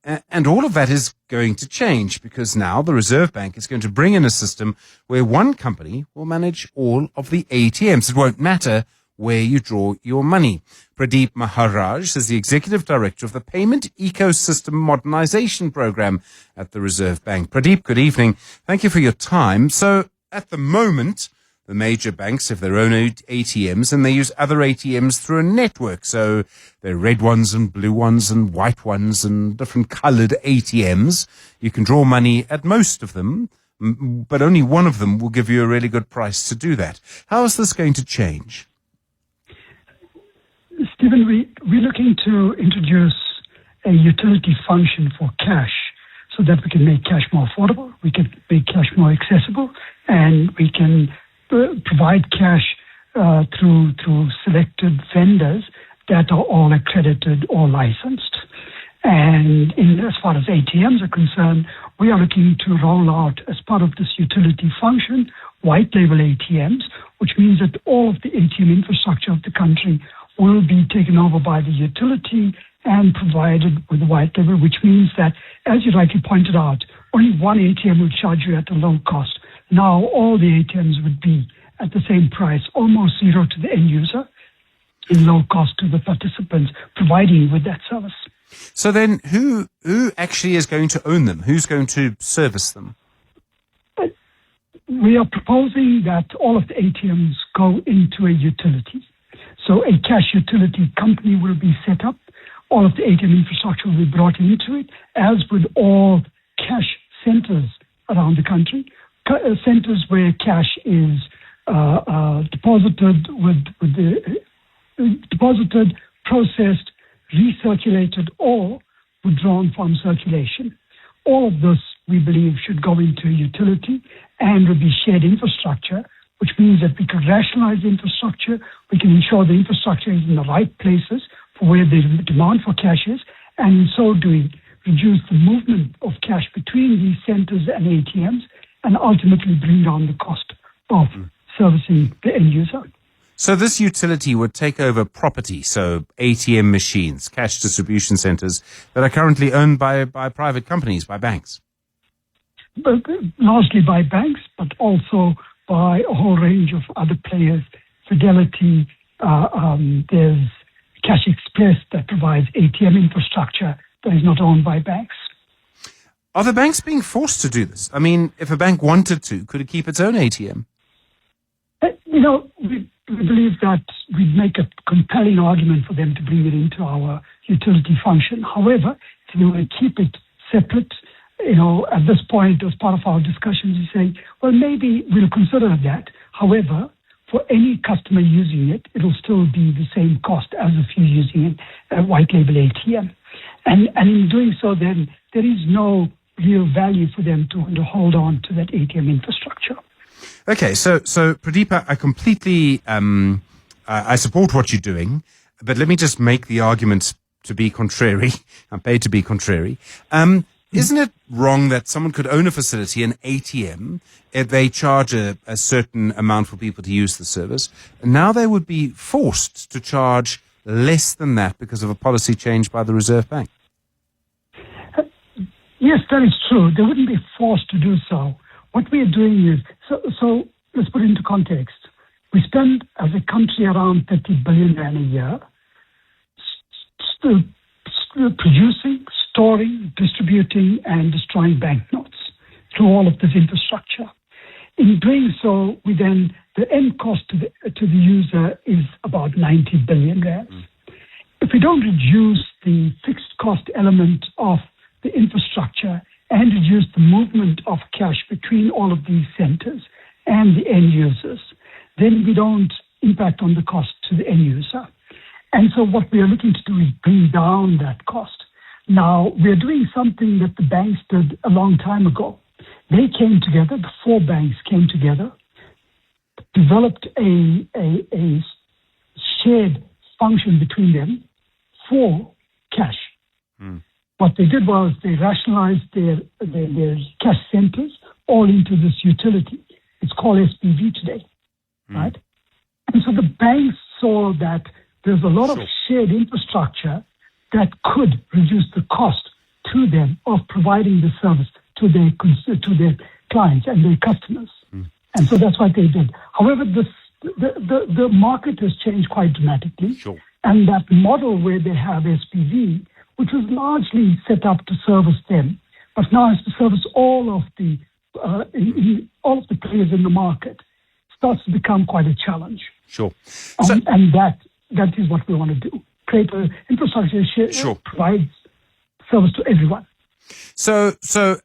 And all of that is going to change because now the Reserve Bank is going to bring in a system where one company will manage all of the ATMs. It won't matter where you draw your money. Pradeep Maharaj is the Executive Director of the Payment Ecosystem Modernisation Programme at the Reserve Bank. Pradeep, good evening. Thank you for your time. So at the moment, the major banks have their own ATMs and they use other ATMs through a network. So there are red ones and blue ones and white ones and different coloured ATMs. You can draw money at most of them, but only one of them will give you a really good price to do that. How is this going to change? Stephen, we're looking to introduce a utility function for cash so that we can make cash more affordable, we can make cash more accessible, and we can provide cash through selected vendors that are all accredited or licensed. And as far as ATMs are concerned, we are looking to roll out, as part of this utility function, white label ATMs, which means that all of the ATM infrastructure of the country will be taken over by the utility and provided with a white label, which means that, as you rightly pointed out, only one ATM will charge you at a low cost. Now all the ATMs would be at the same price, almost zero to the end user, and low cost to the participants providing with that service. So then who actually is going to own them? Who's going to service them? We are proposing that all of the ATMs go into a utility. So a cash utility company will be set up. All of the ATM infrastructure will be brought into it, as with all cash centers around the country. Centers where cash is deposited, processed, recirculated, or withdrawn from circulation. All of this, we believe, should go into a utility and will be shared infrastructure, which means that we can rationalize the infrastructure, we can ensure the infrastructure is in the right places for where the demand for cash is, and in so doing, reduce the movement of cash between these centers and ATMs, and ultimately bring down the cost of servicing the end user. So this utility would take over property, so ATM machines, cash distribution centers that are currently owned by private companies, by banks? Largely by banks, but also by a whole range of other players Fidelity, there's Cash Express that provides ATM infrastructure that is not owned by banks. Are the banks being forced to do this? I mean, if a bank wanted to, could it keep its own ATM? We believe that we'd make a compelling argument for them to bring it into our utility function. However, if we want to keep it separate, at this point, as part of our discussions, we say, well, maybe we'll consider that. However, for any customer using it, it'll still be the same cost as if you're using a white label ATM. And in doing so, then there is no real value for them to hold on to that ATM infrastructure. Okay, so Pradeep, I completely I support what you're doing, but let me just make the argument to be contrary. I'm paid to be contrary. Isn't it wrong that someone could own a facility, an ATM, if they charge a certain amount for people to use the service, and now they would be forced to charge less than that because of a policy change by the Reserve Bank? Yes, that is true. They wouldn't be forced to do so. What we are doing is, so let's put it into context. We spend as a country around 30 billion rand a year producing, storing, distributing, and destroying banknotes through all of this infrastructure. In doing so, the end cost to the user is about 90 billion rand. If we don't reduce the fixed cost element of the infrastructure and reduce the movement of cash between all of these centers and the end users, then we don't impact on the cost to the end user. And so what we are looking to do is bring down that cost. Now, we're doing something that the banks did a long time ago. They came together, the four banks came together, developed a shared function between them for cash. What they did was they rationalized their cash centers all into this utility. It's called SPV today, right? And so the banks saw that there's a lot of shared infrastructure that could reduce the cost to them of providing the service to their clients and their customers. And so that's what they did. However, the market has changed quite dramatically. And that model where they have SPV, which was largely set up to service them, but now has to service all of the players in the market, starts to become quite a challenge. And that is what we want to do. Create an infrastructure that provides service to everyone. So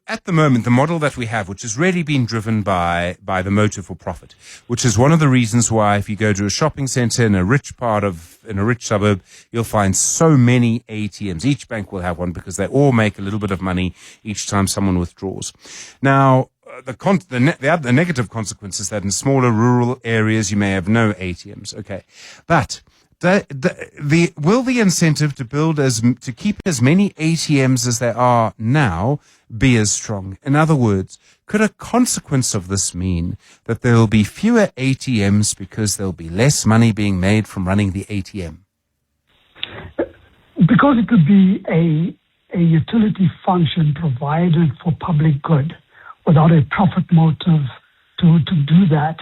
at the moment, the model that we have, which has really been driven by the motive for profit, which is one of the reasons why if you go to a shopping center in a rich suburb, you'll find so many ATMs. Each bank will have one because they all make a little bit of money each time someone withdraws. Now, the negative consequence is that in smaller rural areas, you may have no ATMs. Okay. But will the incentive to keep as many ATMs as there are now be as strong? In other words, could a consequence of this mean that there will be fewer ATMs because there will be less money being made from running the ATM? Because it could be a utility function provided for public good without a profit motive to do that,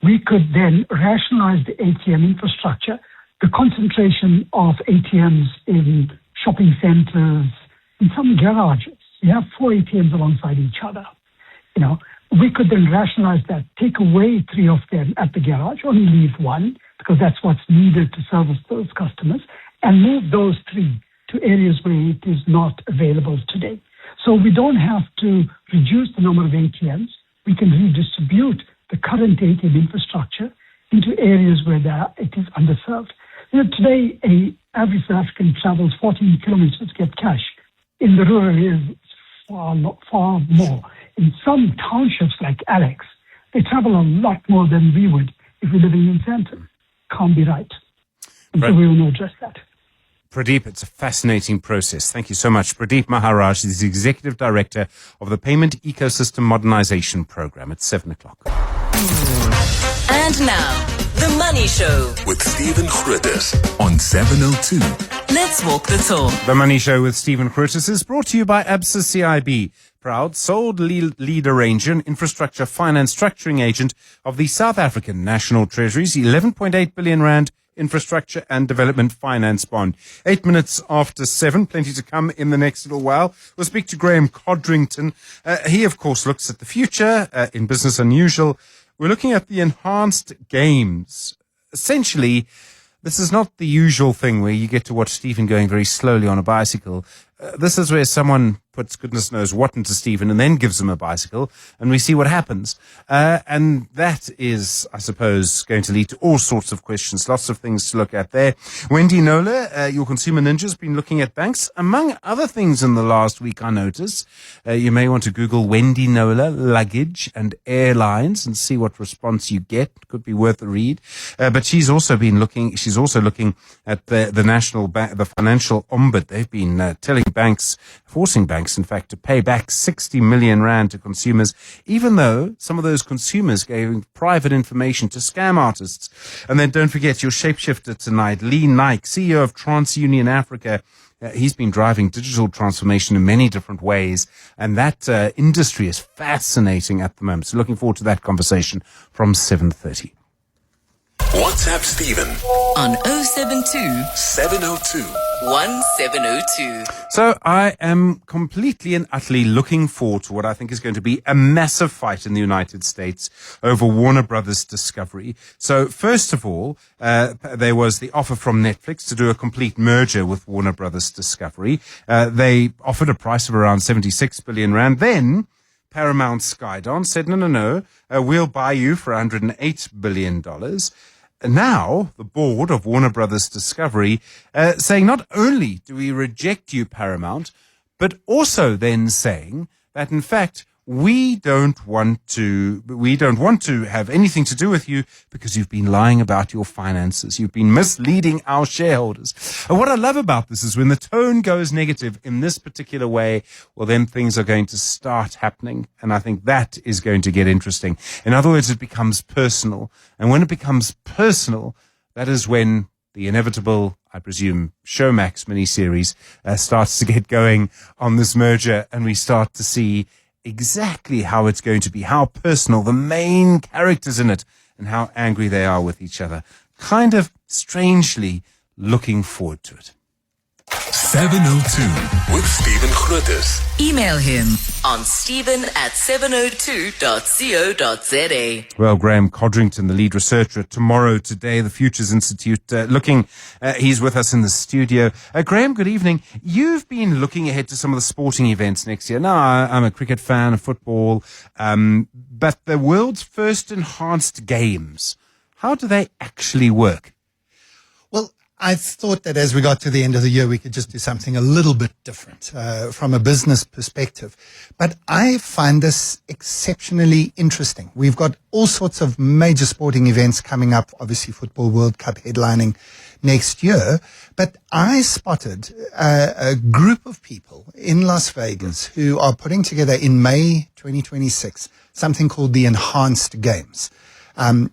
we could then rationalize the ATM infrastructure. The concentration of ATMs in shopping centers, in some garages, you have 4 ATMs alongside each other. We could then rationalize that, take away 3 of them at the garage, only leave 1 because that's what's needed to service those customers, and move those 3 to areas where it is not available today. So we don't have to reduce the number of ATMs. We can redistribute the current ATM infrastructure into areas where it is underserved. Today, an average South African travels 14 kilometers to get cash. In the rural areas, far more. In some townships like Alex, they travel a lot more than we would if we're living in Sandton. Can't be right. And so we will address that. Pradeep, it's a fascinating process. Thank you so much. Pradeep Maharaj is the Executive Director of the Payment Ecosystem Modernisation Programme. It's 7:00. And now, The Money Show with Stephen Grootes on 702. Let's walk the talk. The Money Show with Stephen Grootes is brought to you by ABSA CIB, proud sole lead arranger and infrastructure finance structuring agent of the South African National Treasury's 11.8 billion rand infrastructure and development finance bond. 8 minutes after 7, plenty to come in the next little while. We'll speak to Graham Codrington. He, of course, looks at the future in Business Unusual. We're looking at the enhanced games. Essentially, this is not the usual thing where you get to watch Stephen going very slowly on a bicycle. This is where someone puts goodness knows what into Stephen and then gives him a bicycle, and we see what happens. And that is, I suppose, going to lead to all sorts of questions, lots of things to look at there. Wendy Nola, your consumer ninja, has been looking at banks. Among other things in the last week, I notice, you may want to Google Wendy Nola, luggage and airlines and see what response you get. Could be worth a read. But she's also looking at the National Bank, the Financial Ombud. They've been telling banks, forcing banks, in fact, to pay back 60 million rand to consumers, even though some of those consumers gave private information to scam artists. And then don't forget your shapeshifter tonight, Lee Nike, CEO of TransUnion Africa. He's been driving digital transformation in many different ways, and that industry is fascinating at the moment. So looking forward to that conversation from 7:30. WhatsApp Stephen on 072 702 1702. So I am completely and utterly looking forward to what I think is going to be a massive fight in the United States over Warner Brothers Discovery. So first of all, there was the offer from Netflix to do a complete merger with Warner Brothers Discovery. They offered a price of around 76 billion rand. Then Paramount Skydance said, no, we'll buy you for $108 billion. Now, the board of Warner Brothers Discovery saying not only do we reject you, Paramount, but also then saying that, in fact, we don't want to have anything to do with you because you've been lying about your finances. You've been misleading our shareholders. And what I love about this is when the tone goes negative in this particular way, well, then things are going to start happening. And I think that is going to get interesting. In other words, it becomes personal. And when it becomes personal, that is when the inevitable, I presume, Showmax miniseries starts to get going on this merger, and we start to see exactly how it's going to be, how personal the main characters in it and how angry they are with each other. Kind of strangely looking forward to it. 702 with Stephen Grootes. Email him on stephen@702.co.za. Well, Graham Codrington, the lead researcher at Tomorrow Today, the Futures Institute, he's with us in the studio. Graham, good evening. You've been looking ahead to some of the sporting events next year. Now, I'm a cricket fan of football, but the world's first enhanced games, how do they actually work? Well, I thought that as we got to the end of the year, we could just do something a little bit different from a business perspective. But I find this exceptionally interesting. We've got all sorts of major sporting events coming up, obviously Football World Cup headlining next year. But I spotted a group of people in Las Vegas who are putting together in May 2026 something called the Enhanced Games.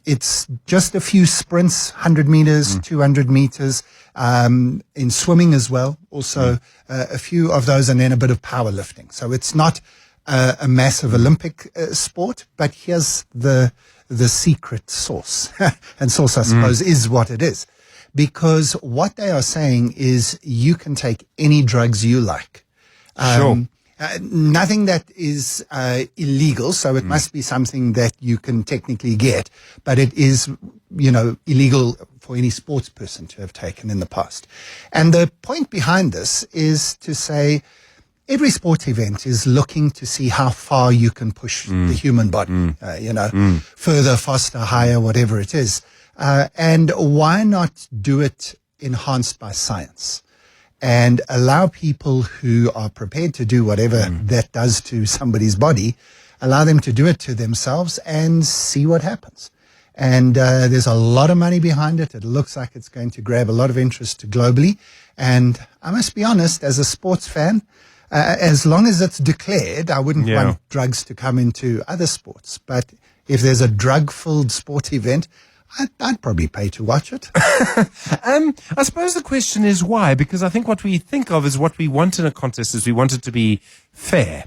It's just a few sprints, 100 meters, 200 meters, in swimming as well. Also, a few of those, and then a bit of powerlifting. So it's not a massive Olympic sport, but here's the secret sauce. And sauce, I suppose, is what it is. Because what they are saying is you can take any drugs you like. Sure. Nothing that is illegal, so it must be something that you can technically get, but it is, illegal for any sports person to have taken in the past. And the point behind this is to say every sports event is looking to see how far you can push the human body, further, faster, higher, whatever it is. And why not do it enhanced by science? And allow people who are prepared to do whatever that does to somebody's body, allow them to do it to themselves and see what happens. And there's a lot of money behind it. It looks like it's going to grab a lot of interest globally. And I must be honest, as a sports fan, as long as it's declared, I wouldn't want drugs to come into other sports. But if there's a drug-filled sport event, I'd probably pay to watch it. I suppose the question is why, because I think what we think of is what we want in a contest is we want it to be fair.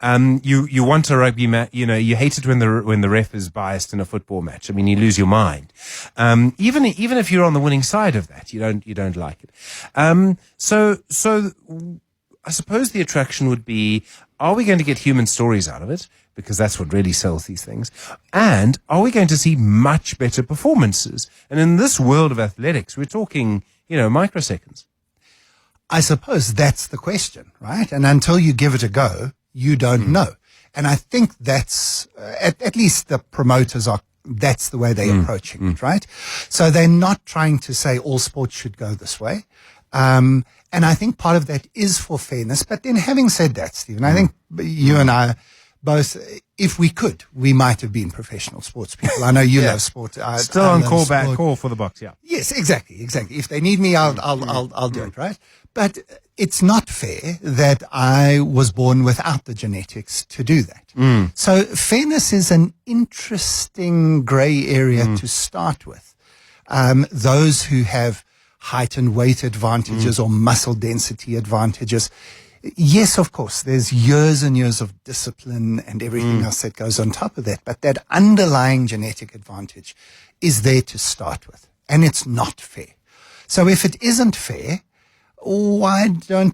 You want a rugby match, you hate it when the ref is biased in a football match. I mean, you lose your mind. Even if you're on the winning side of that, you don't like it. So I suppose the attraction would be, are we going to get human stories out of it? Because that's what really sells these things. And are we going to see much better performances? And in this world of athletics, we're talking, microseconds. I suppose that's the question, right? And until you give it a go, you don't know. And I think that's, at least the promoters that's the way they're approaching it, right? So they're not trying to say all sports should go this way. And I think part of that is for fairness. But then having said that, Stephen, I think you and I both, if we could, we might have been professional sports people. I know you love sport. Still on call for the box, yeah. Yes, exactly. If they need me, I'll do it, right? But it's not fair that I was born without the genetics to do that. So fairness is an interesting grey area to start with. Those who have height and weight advantages or muscle density advantages, yes, of course, there's years and years of discipline and everything else that goes on top of that. But that underlying genetic advantage is there to start with. And it's not fair. So if it isn't fair, why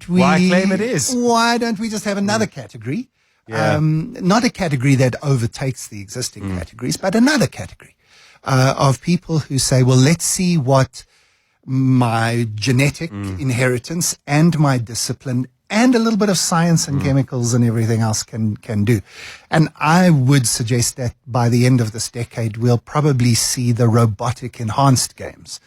claim it is? Why don't we just have another category? Yeah. Not a category that overtakes the existing categories, but another category of people who say, well, let's see what my genetic inheritance and my discipline and a little bit of science and chemicals and everything else can do. And I would suggest that by the end of this decade, we'll probably see the robotic enhanced games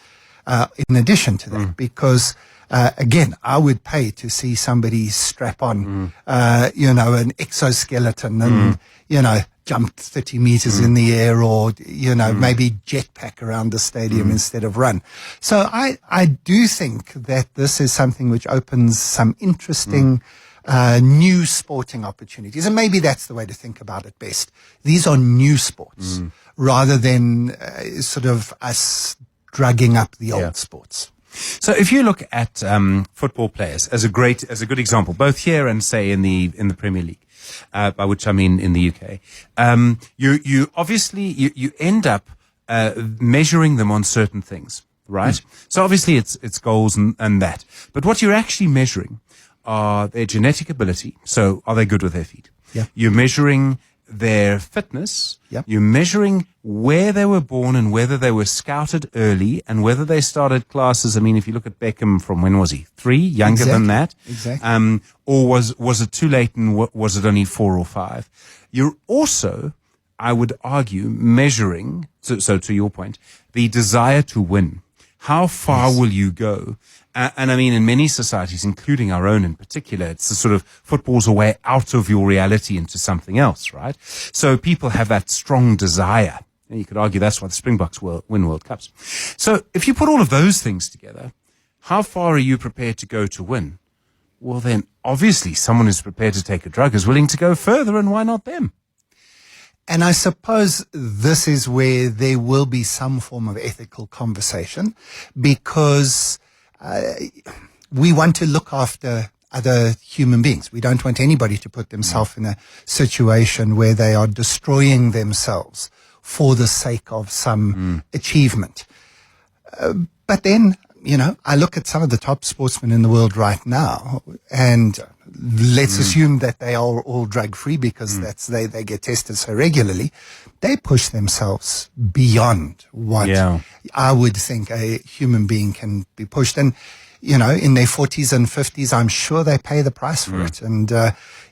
in addition to that, because again, I would pay to see somebody strap on, an exoskeleton and, jump 30 meters in the air or, maybe jetpack around the stadium instead of run. So I do think that this is something which opens some interesting new sporting opportunities. And maybe that's the way to think about it best. These are new sports rather than sort of us drugging up the old sports. So if you look at football players as a good example, both here and say in the Premier League, by which I mean in the UK, you obviously you end up measuring them on certain things, right? So obviously it's goals and that, but what you're actually measuring are their genetic ability. So are they good with their feet? Yeah. You're measuring their fitness. Yep. You're measuring where they were born and whether they were scouted early and whether they started classes. I mean, if you look at Beckham from when was he? 3? Younger than that? Exactly. Or was it too late and was it only 4 or 5? You're also, I would argue, measuring, so to your point, the desire to win. How far will you go? And I mean, in many societies, including our own in particular, it's the sort of football's a way out of your reality into something else, right? So people have that strong desire. And you could argue that's why the Springboks win World Cups. So if you put all of those things together, how far are you prepared to go to win? Well, then obviously someone who's prepared to take a drug is willing to go further, and why not them? And I suppose this is where there will be some form of ethical conversation, because we want to look after other human beings. We don't want anybody to put themselves in a situation where they are destroying themselves for the sake of some achievement. But then, I look at some of the top sportsmen in the world right now, and let's assume that they are all drug-free because they get tested so regularly. They push themselves beyond what I would think a human being can be pushed. And, in their 40s and 50s, I'm sure they pay the price for it. And,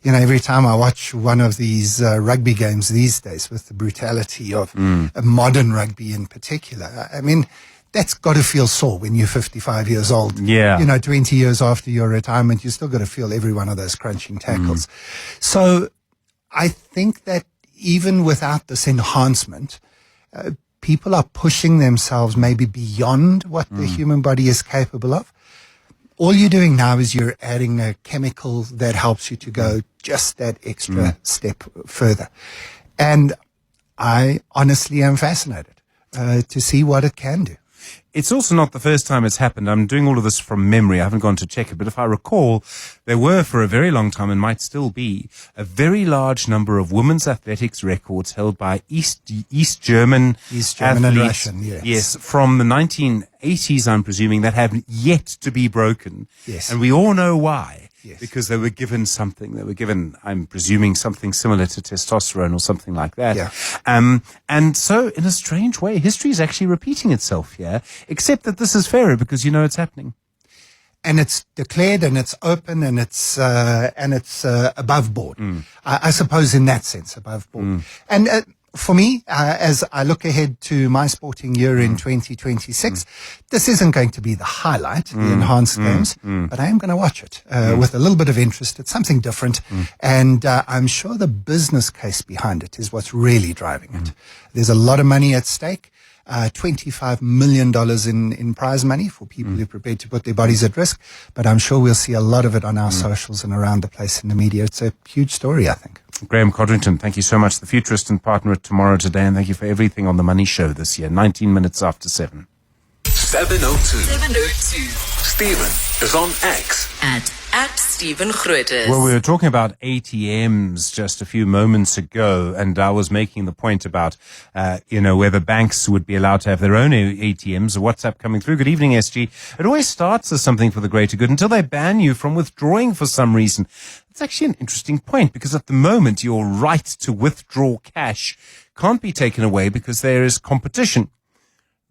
every time I watch one of these rugby games these days with the brutality of modern rugby in particular, I mean, that's got to feel sore when you're 55 years old. Yeah. 20 years after your retirement, you still got to feel every one of those crunching tackles. So I think that even without this enhancement, people are pushing themselves maybe beyond what the human body is capable of. All you're doing now is you're adding a chemical that helps you to go just that extra step further. And I honestly am fascinated to see what it can do. it's also not the first time it's happened. I'm doing all of this from memory. I haven't gone to check it, but if I recall, there were for a very long time, and might still be, a very large number of women's athletics records held by East German and athletes. Russian, yes. Yes, from the 1980s, I'm presuming, that have yet to be broken. Yes. And we all know why. Yes. Because they were given something. They were given, I'm presuming, something similar to testosterone or something like that. Yeah. And so, in a strange way, history is actually repeating itself here, except that this is fairer because you know it's happening. And it's declared, and it's open, and it's above board. I suppose in that sense, above board. And for me, as I look ahead to my sporting year in 2026, this isn't going to be the highlight, the enhanced games, but I am going to watch it with a little bit of interest. It's something different, and I'm sure the business case behind it is what's really driving it. There's a lot of money at stake. $25 million in prize money for people who are prepared to put their bodies at risk. But I'm sure we'll see a lot of it on our socials and around the place in the media. It's a huge story, I think. Graham Codrington, thank you so much. The futurist and partner at Tomorrow Today, and thank you for everything on The Money Show this year. 19 minutes after 7. 7:02. 7:02. Stephen is on X. At Stephen Grootes. Well, we were talking about ATMs just a few moments ago, and I was making the point about, whether banks would be allowed to have their own ATMs. WhatsApp coming through. Good evening, SG. It always starts as something for the greater good until they ban you from withdrawing for some reason. It's actually an interesting point because at the moment, your right to withdraw cash can't be taken away because there is competition.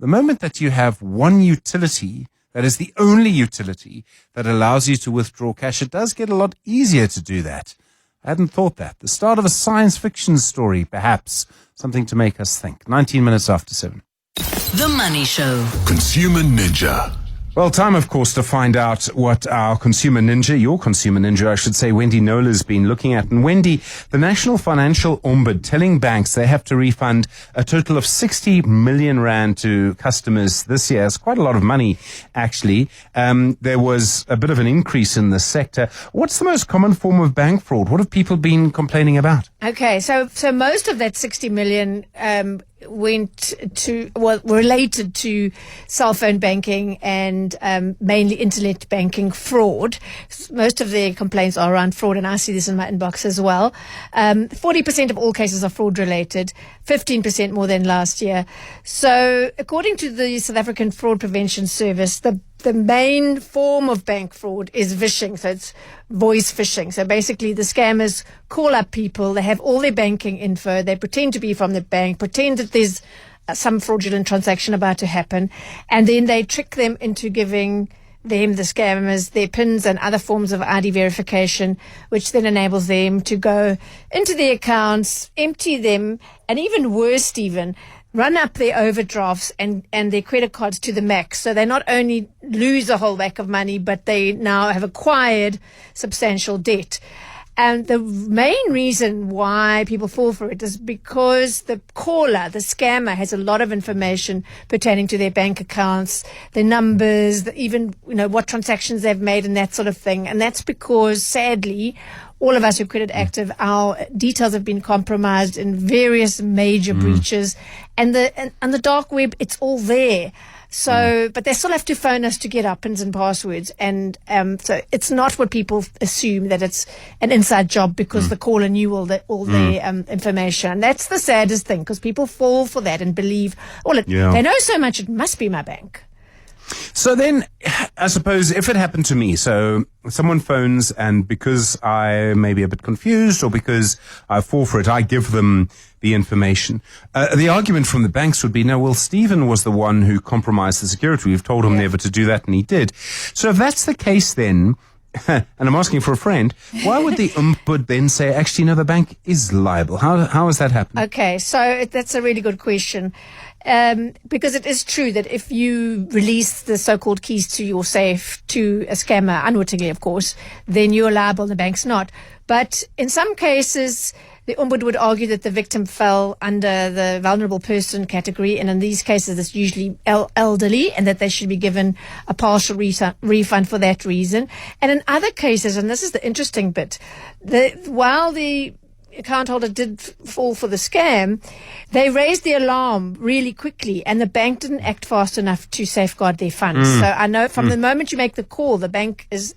The moment that you have one utility that is the only utility that allows you to withdraw cash, it does get a lot easier to do that. I hadn't thought that. The start of a science fiction story, perhaps. Something to make us think. 19 minutes after 7. The Money Show. Consumer Ninja. Well, time, of course, to find out what our consumer ninja, your consumer ninja, I should say, Wendy Nola, has been looking at. And Wendy, the National Financial Ombud telling banks they have to refund a total of 60 million rand to customers this year. It's quite a lot of money, actually. There was a bit of an increase in the sector. What's the most common form of bank fraud? What have people been complaining about? Okay, so most of that 60 million related to cell phone banking and mainly internet banking fraud. Most of the complaints are around fraud, and I see this in my inbox as well. 40% of all cases are fraud related, 15% more than last year. So according to the South African Fraud Prevention Service, the main form of bank fraud is phishing. So it's voice phishing. So basically the scammers call up people. They have all their banking info. They pretend to be from the bank, pretend that there's some fraudulent transaction about to happen. And then they trick them into giving them, the scammers, their PINs and other forms of ID verification, which then enables them to go into their accounts, empty them, and even worse, Stephen, run up their overdrafts and their credit cards to the max. So they not only lose a whole whack of money, but they now have acquired substantial debt. And the main reason why people fall for it is because the caller, the scammer, has a lot of information pertaining to their bank accounts, their numbers, even, what transactions they've made and that sort of thing. And that's because, sadly, all of us who are credit active, our details have been compromised in various major breaches. And the dark web, it's all there. So, but they still have to phone us to get our PINs and passwords. And so it's not what people assume, that it's an inside job because the caller knew all the information. And that's the saddest thing, because people fall for that and believe, they know so much, it must be my bank. So then, I suppose if it happened to me, so someone phones and because I may be a bit confused or because I fall for it, I give them the information. The argument from the banks would be, no, well, Stephen was the one who compromised the security. We've told him never to do that, and he did. So if that's the case then, and I'm asking for a friend, why would the Ombud then say, actually, no, the bank is liable? How has that happened? Okay, so that's a really good question. Because it is true that if you release the so-called keys to your safe to a scammer, unwittingly, of course, then you're liable and the bank's not. But in some cases, the Ombud would argue that the victim fell under the vulnerable person category, and in these cases it's usually elderly, and that they should be given a partial refund for that reason. And in other cases, and this is the interesting bit, while the account holder did fall for the scam, they raised the alarm really quickly, and the bank didn't act fast enough to safeguard their funds. So I know from the moment you make the call, the bank is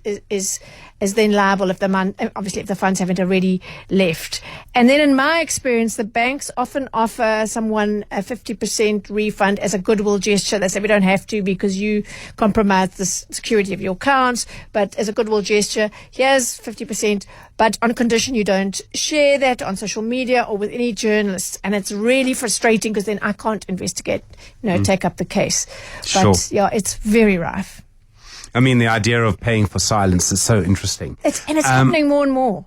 then liable if the funds haven't already left. And then in my experience, the banks often offer someone a 50% refund as a goodwill gesture. They say, we don't have to because you compromised the security of your accounts, but as a goodwill gesture, here's 50%, but on condition you don't share that on social media or with any journalists. And it's really frustrating because then I can't investigate, take up the case. But yeah, it's very rife. I mean, the idea of paying for silence is so interesting. It's happening more and more.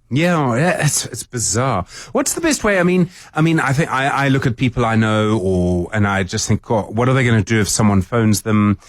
Yeah, it's bizarre. What's the best way? I mean, I think I look at people I know, and I just think, what are they going to do if someone phones them?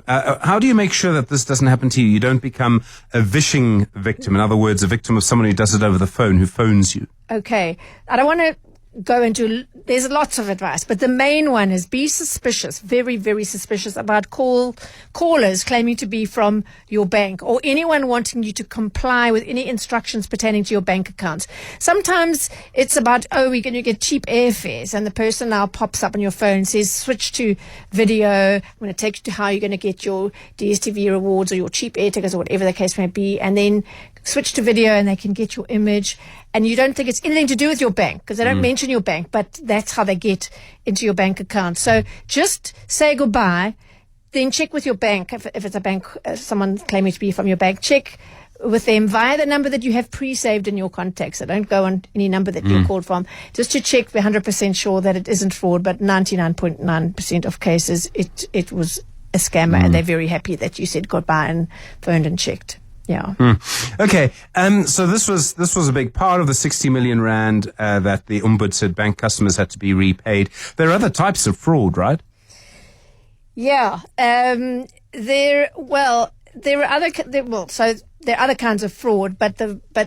How do you make sure that this doesn't happen to you? You don't become a vishing victim. In other words, a victim of someone who does it over the phone, who phones you. Okay, I don't want to go into, there's lots of advice, but the main one is be suspicious, very, very suspicious about callers claiming to be from your bank or anyone wanting you to comply with any instructions pertaining to your bank accounts. Sometimes it's about, we're going to get cheap airfares, and the person now pops up on your phone and says, switch to video. I'm going to take you to how you're going to get your DSTV rewards or your cheap air tickets or whatever the case may be, and then switch to video and they can get your image, and you don't think it's anything to do with your bank because they don't mention your bank, but that's how they get into your bank account. So just say goodbye, then check with your bank. If it's a bank, someone claiming to be from your bank, check with them via the number that you have pre-saved in your contacts. So don't go on any number that you called from, just to check, we're 100% sure that it isn't fraud, but 99.9% of cases it was a scammer, and they're very happy that you said goodbye and phoned and checked. Yeah. Okay. So this was a big part of the 60 million rand that the Umbud said bank customers had to be repaid. There are other types of fraud, right? Yeah. There are other kinds of fraud,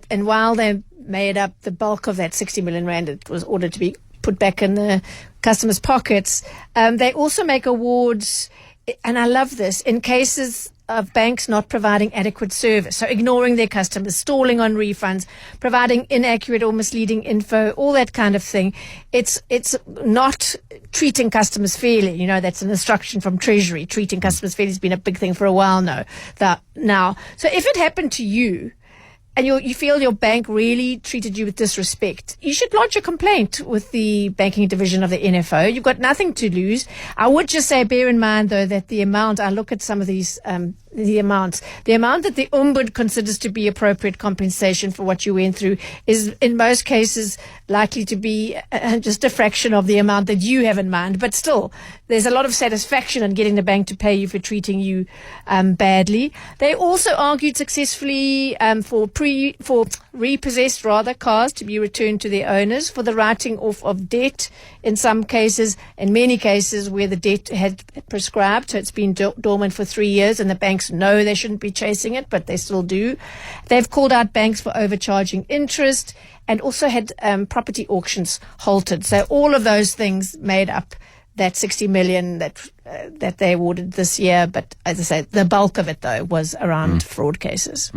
and while they made up the bulk of that 60 million rand, it was ordered to be put back in the customers' pockets. They also make awards, and I love this, in cases of banks not providing adequate service. So ignoring their customers, stalling on refunds, providing inaccurate or misleading info, all that kind of thing. It's not treating customers fairly. That's an instruction from Treasury. Treating customers fairly has been a big thing for a while now. So if it happened to you, and you feel your bank really treated you with disrespect, you should lodge a complaint with the banking division of the NFO. You've got nothing to lose. I would just say, bear in mind, though, that the amount, I look at some of these, the amount that the Umbud considers to be appropriate compensation for what you went through is in most cases likely to be just a fraction of the amount that you have in mind. But still, there's a lot of satisfaction in getting the bank to pay you for treating you badly. They also argued successfully for repossessed cars to be returned to their owners, for the writing off of debt in some cases, in many cases where the debt had prescribed, so it's been dormant for 3 years and the banks know they shouldn't be chasing it, but they still do. They've called out banks for overcharging interest and also had property auctions halted. So all of those things made up that 60 million that they awarded this year. But as I say, the bulk of it, though, was around fraud cases.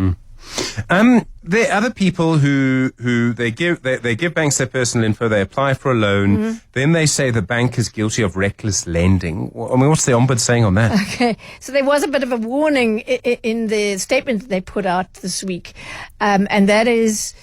There are other people who they give banks their personal info, they apply for a loan, then they say the bank is guilty of reckless lending. What's the Ombudsman saying on that? Okay, so there was a bit of a warning in the statement that they put out this week, and that is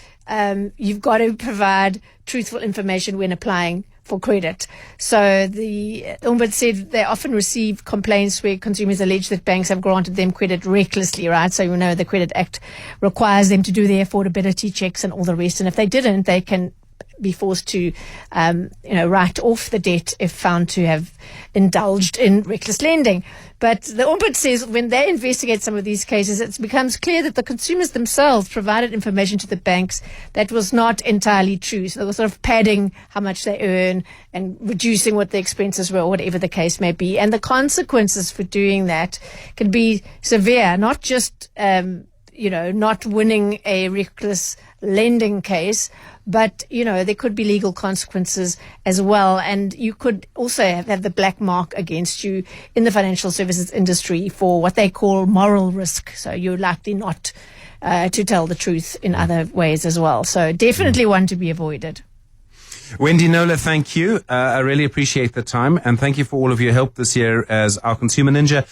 you've got to provide truthful information when applying for credit. So the Ombudsman said they often receive complaints where consumers allege that banks have granted them credit recklessly, right? So the Credit Act requires them to do their affordability checks and all the rest. And if they didn't, they can be forced to, write off the debt if found to have indulged in reckless lending. But the Ombudsman says when they investigate some of these cases, it becomes clear that the consumers themselves provided information to the banks that was not entirely true. So they were sort of padding how much they earn and reducing what the expenses were, or whatever the case may be. And the consequences for doing that can be severe, not just not winning a reckless lending case, but, there could be legal consequences as well. And you could also have the black mark against you in the financial services industry for what they call moral risk. So you're likely not to tell the truth in other ways as well. So definitely one to be avoided. Wendy Nola, thank you. I really appreciate the time, and thank you for all of your help this year as our consumer ninja.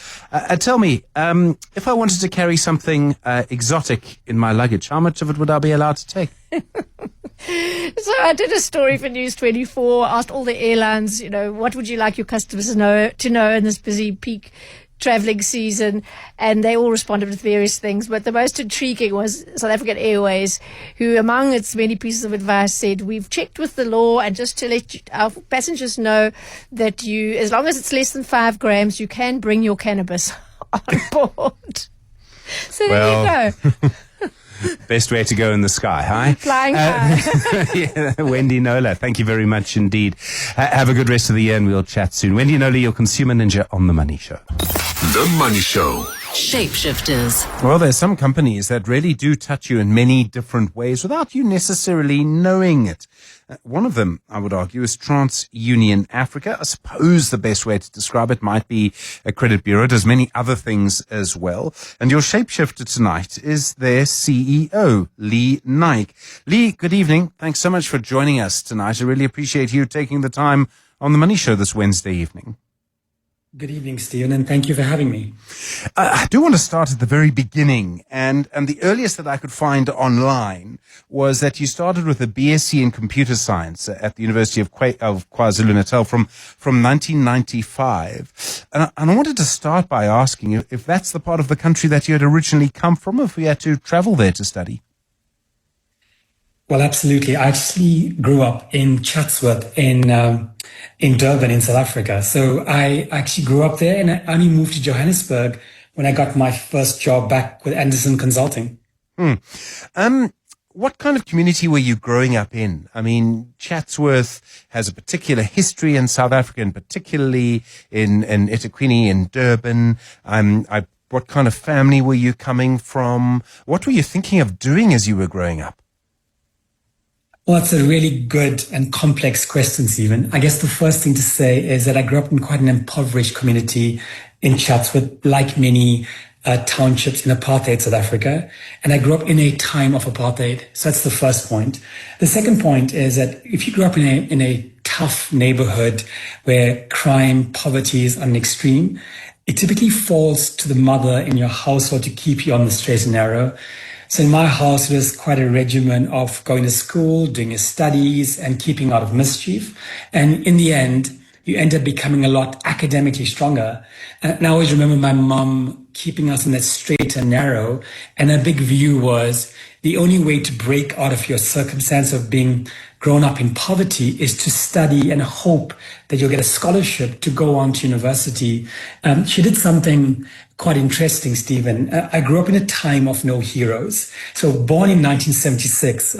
Tell me, if I wanted to carry something exotic in my luggage, how much of it would I be allowed to take? So I did a story for News 24, asked all the airlines, what would you like your customers to know in this busy peak traveling season, and they all responded with various things. But the most intriguing was South African Airways, who among its many pieces of advice said, we've checked with the law, and just to let our passengers know that as long as it's less than 5 grams, you can bring your cannabis on board. So there you go. Best way to go in the sky, hi? Flying high. Yeah, Wendy Nola, thank you very much indeed. Have a good rest of the year, and we'll chat soon. Wendy Nola, your consumer ninja on The Money Show. The Money Show. Shapeshifters. Well, there's some companies that really do touch you in many different ways without you necessarily knowing it. One of them, I would argue, is TransUnion Africa. I suppose the best way to describe it might be a credit bureau. It does many other things as well. And your shapeshifter tonight is their CEO, Lee Naik. Lee, good evening. Thanks so much for joining us tonight. I really appreciate you taking the time on The Money Show this Wednesday evening. Good evening, Stephen, and thank you for having me. I do want to start at the very beginning, and the earliest that I could find online was that you started with a BSc in computer science at the University of KwaZulu-Natal from 1995. And I wanted to start by asking you if that's the part of the country that you had originally come from, if you had to travel there to study. Well, absolutely. I actually grew up in Chatsworth in Durban in South Africa. So I actually grew up there, and I only moved to Johannesburg when I got my first job back with Anderson Consulting. What kind of community were you growing up in? I mean, Chatsworth has a particular history in South Africa, and particularly in eThekwini, in Durban. What kind of family were you coming from? What were you thinking of doing as you were growing up? Well, it's a really good and complex question, Stephen. I guess the first thing to say is that I grew up in quite an impoverished community in Chatsworth, like many townships in apartheid South Africa. And I grew up in a time of apartheid. So that's the first point. The second point is that if you grew up in a tough neighborhood where crime, poverty is on an extreme, it typically falls to the mother in your household to keep you on the straight and narrow. So in my house, it was quite a regimen of going to school, doing your studies, and keeping out of mischief. And in the end, you end up becoming a lot academically stronger. And I always remember my mom keeping us in that straight and narrow. And her big view was the only way to break out of your circumstance of being grown up in poverty is to study and hope that you'll get a scholarship to go on to university. She did something quite interesting, Stephen. I grew up in a time of no heroes. So born in 1976,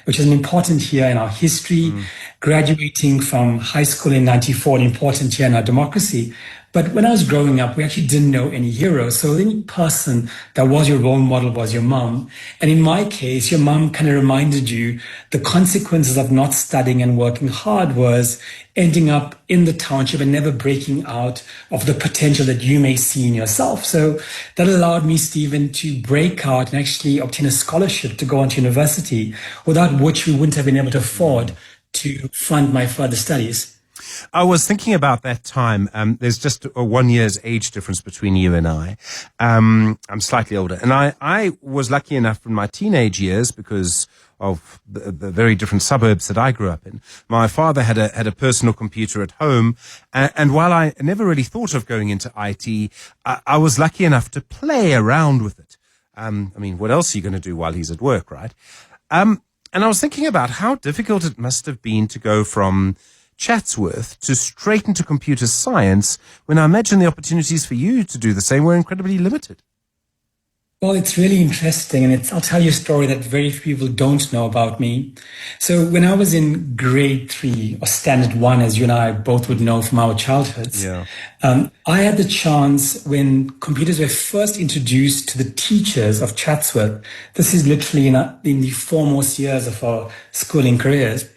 which is an important year in our history, graduating from high school in 94, an important year in our democracy. But when I was growing up, we actually didn't know any heroes. So the only person that was your role model was your mom. And in my case, your mom kind of reminded you the consequences of not studying and working hard was ending up in the township and never breaking out of the potential that you may see in yourself. So that allowed me, Stephen, to break out and actually obtain a scholarship to go on to university, without which we wouldn't have been able to afford to fund my further studies. I was thinking about that time. There's just a 1 year's age difference between you and I. I'm slightly older. And I was lucky enough in my teenage years, because of the very different suburbs that I grew up in. My father had a personal computer at home. And while I never really thought of going into IT, I was lucky enough to play around with it. I mean, what else are you going to do while he's at work, right? And I was thinking about how difficult it must have been to go from Chatsworth to straight into computer science, when I imagine the opportunities for you to do the same were incredibly limited. Well, it's really interesting, and I'll tell you a story that very few people don't know about me. So when I was in grade 3 or standard 1, as you and I both would know from our childhoods, I had the chance, when computers were first introduced to the teachers of Chatsworth, this is literally in the foremost years of our schooling careers,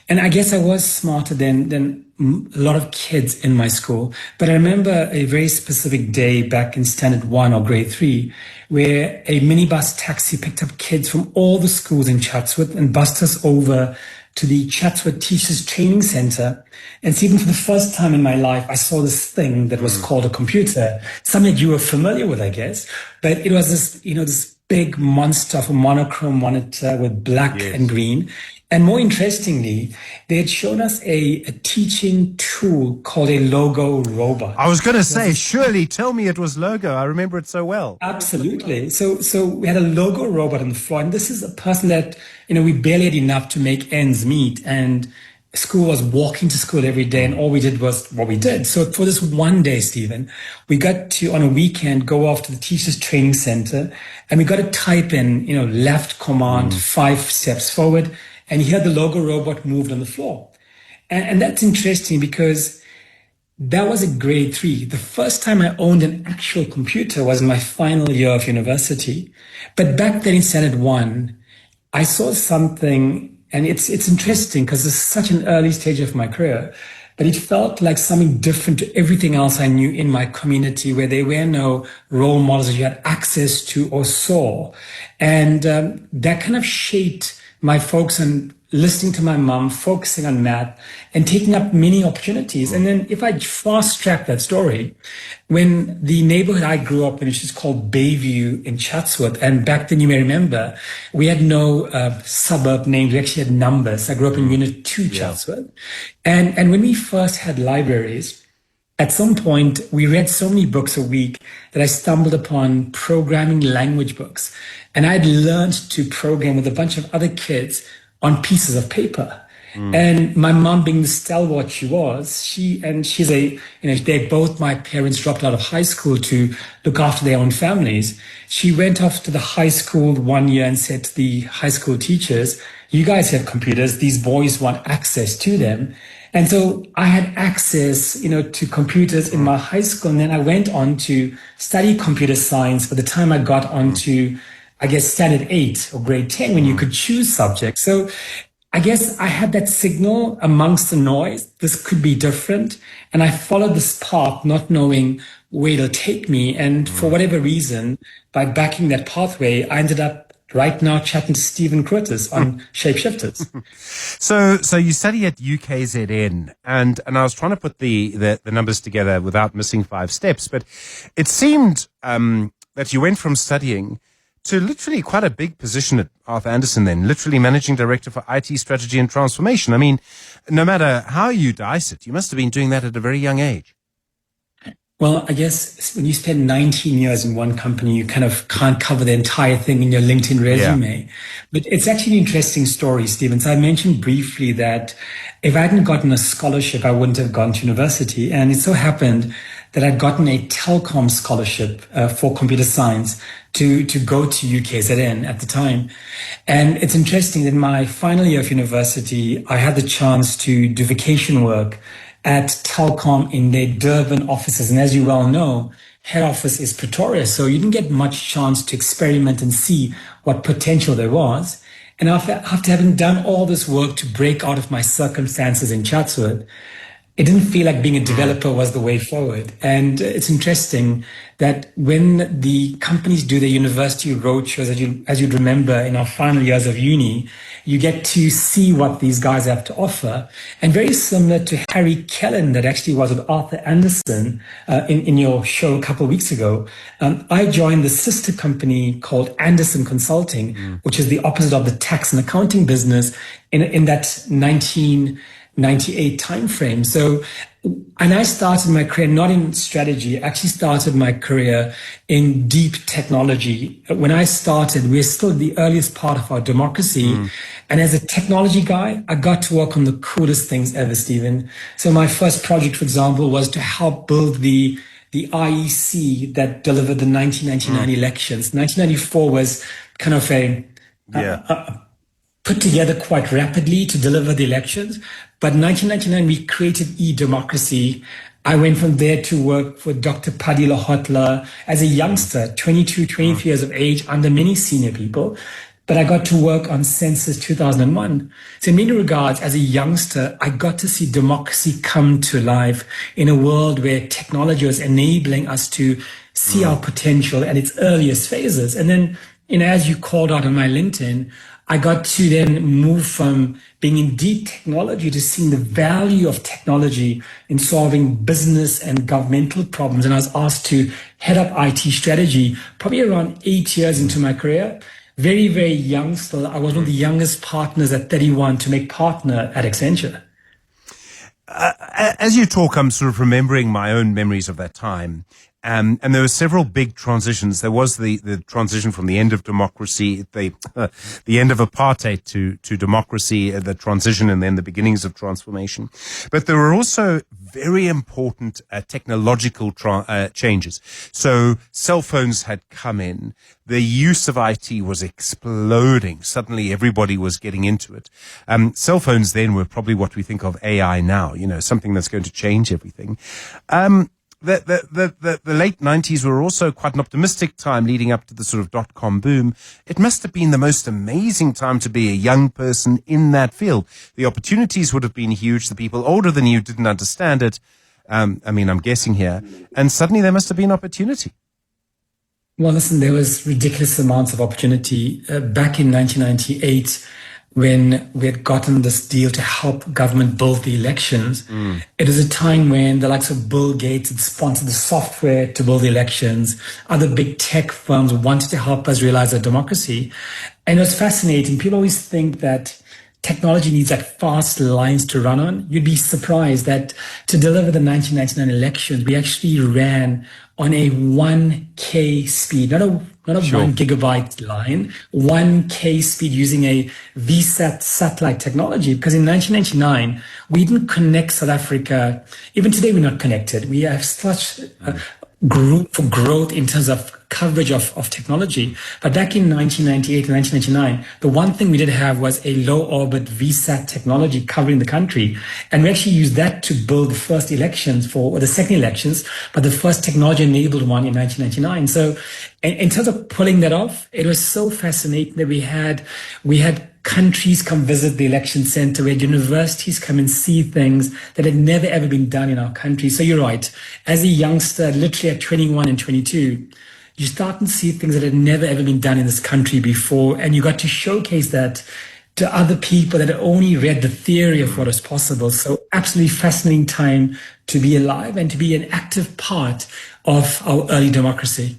And I guess I was smarter than a lot of kids in my school. But I remember a very specific day back in standard 1 or grade 3, where a minibus taxi picked up kids from all the schools in Chatsworth and bussed us over to the Chatsworth Teachers Training Center. And so even for the first time in my life, I saw this thing that was called a computer, something that you were familiar with, I guess. But it was this big monster of a monochrome monitor with black and green. And more interestingly, they had shown us a teaching tool called a logo robot. I was going to say, surely tell me it was logo. I remember it so well. Absolutely. So we had a logo robot on the floor, and this is a person that, we barely had enough to make ends meet, and school was walking to school every day, and all we did was what we did. So for this one day, Stephen, we got to, on a weekend, go off to the Teachers Training Center, and we got to type in, left command, 5 steps forward, and here the logo robot moved on the floor. And that's interesting because that was at grade 3. The first time I owned an actual computer was in my final year of university. But back then in standard 1, I saw something, and it's interesting because it's such an early stage of my career, but it felt like something different to everything else I knew in my community, where there were no role models that you had access to or saw. And that kind of shaped my focus on listening to my mom, focusing on math, and taking up many opportunities. And then if I fast track that story, when the neighborhood I grew up in, which is called Bayview in Chatsworth, and back then you may remember, we had no suburb names, we actually had numbers. I grew up in Unit 2 Chatsworth. And when we first had libraries, at some point, we read so many books a week that I stumbled upon programming language books. And I'd learned to program with a bunch of other kids on pieces of paper. And my mom, being the stalwart she was, my parents dropped out of high school to look after their own families. She went off to the high school one year and said to the high school teachers, you guys have computers, these boys want access to them. And so I had access, to computers in my high school. And then I went on to study computer science by the time I got onto, I guess, standard 8 or grade 10, when you could choose subjects. So I guess I had that signal amongst the noise. This could be different. And I followed this path, not knowing where it'll take me. And for whatever reason, by backing that pathway, I ended up right now chatting to Stephen Grootes on Shapeshifters. So you study at UKZN, and I was trying to put the numbers together without missing 5 steps, but it seemed that you went from studying to literally quite a big position at Arthur Andersen then, literally managing director for IT strategy and transformation. I mean, no matter how you dice it, you must have been doing that at a very young age. Well, I guess when you spend 19 years in one company, you kind of can't cover the entire thing in your LinkedIn resume. Yeah. But it's actually an interesting story, Stephen. So I mentioned briefly that if I hadn't gotten a scholarship, I wouldn't have gone to university. And it so happened that I'd gotten a telecom scholarship for computer science to go to UKZN at the time. And it's interesting that in my final year of university, I had the chance to do vacation work at Telkom in their Durban offices. And as you well know, head office is Pretoria. So you didn't get much chance to experiment and see what potential there was. And after having done all this work to break out of my circumstances in Chatsworth, it didn't feel like being a developer was the way forward. And it's interesting that when the companies do their university roadshows, as you'd remember in our final years of uni, you get to see what these guys have to offer. And very similar to Harry Kellen, that actually was with Arthur Andersen in your show a couple of weeks ago, I joined the sister company called Andersen Consulting, which is the opposite of the tax and accounting business in that 1998 timeframe. So, and I started my career not in strategy. I actually started my career in deep technology. When I started, we're still the earliest part of our democracy. And as a technology guy, I got to work on the coolest things ever, Stephen. So my first project, for example, was to help build the IEC that delivered the 1999 elections. 1994 was kind of put together quite rapidly to deliver the elections. But 1999, we created e-democracy. I went from there to work for Dr. Padilla Hotler as a youngster, 22, 23 years of age, under many senior people. but I got to work on Census 2001. So in many regards, as a youngster, I got to see democracy come to life in a world where technology was enabling us to see our potential at its earliest phases. And then, as you called out on my LinkedIn, I got to then move from being in deep technology to seeing the value of technology in solving business and governmental problems. And I was asked to head up IT strategy probably around 8 years into my career. Very, very young still. I was one of the youngest partners at 31 to make partner at Accenture. As you talk, I'm sort of remembering my own memories of that time. And there were several big transitions. There was the transition from the end of democracy, the end of apartheid to democracy, the transition, and then the beginnings of transformation. But there were also very important technological changes. So cell phones had come in. The use of IT was exploding. Suddenly everybody was getting into it. Cell phones then were probably what we think of AI now, something that's going to change everything. The late 90s were also quite an optimistic time leading up to the sort of dot-com boom. It must have been the most amazing time to be a young person in that field. The opportunities would have been huge. The people older than you didn't understand it. I'm guessing here. And suddenly there must have been opportunity. Well, listen, there was ridiculous amounts of opportunity. Back in 1998, when we had gotten this deal to help government build the elections, it was a time when the likes of Bill Gates had sponsored the software to build the elections. Other big tech firms wanted to help us realize our democracy. And it was fascinating. People always think that technology needs like fast lines to run on. You'd be surprised that to deliver the 1999 elections, we actually ran on a 1K speed, not a 1 gigabyte line, 1K speed using a VSAT satellite technology. Because in 1999, we didn't connect South Africa. Even today, we're not connected. We have such group for growth in terms of coverage of technology. But back in 1998 and 1999, the one thing we did have was a low orbit VSAT technology covering the country. And we actually used that to build the first elections or the second elections, but the first technology enabled one in 1999. So in terms of pulling that off, it was so fascinating that we had countries come visit the election center, we had universities come and see things that had never ever been done in our country. So you're right. As a youngster, literally at 21 and 22, you start and see things that had never ever been done in this country before. And you got to showcase that to other people that had only read the theory of what is possible. So absolutely fascinating time to be alive and to be an active part of our early democracy.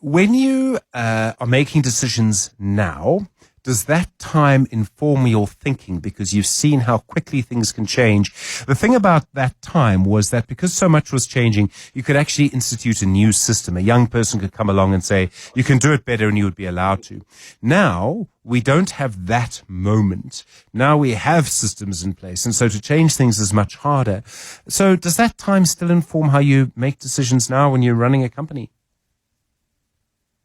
When you are making decisions now, does that time inform your thinking because you've seen how quickly things can change? The thing about that time was that because so much was changing, you could actually institute a new system. A young person could come along and say, you can do it better, and you would be allowed to. Now, we don't have that moment. Now we have systems in place, and so to change things is much harder. So does that time still inform how you make decisions now when you're running a company?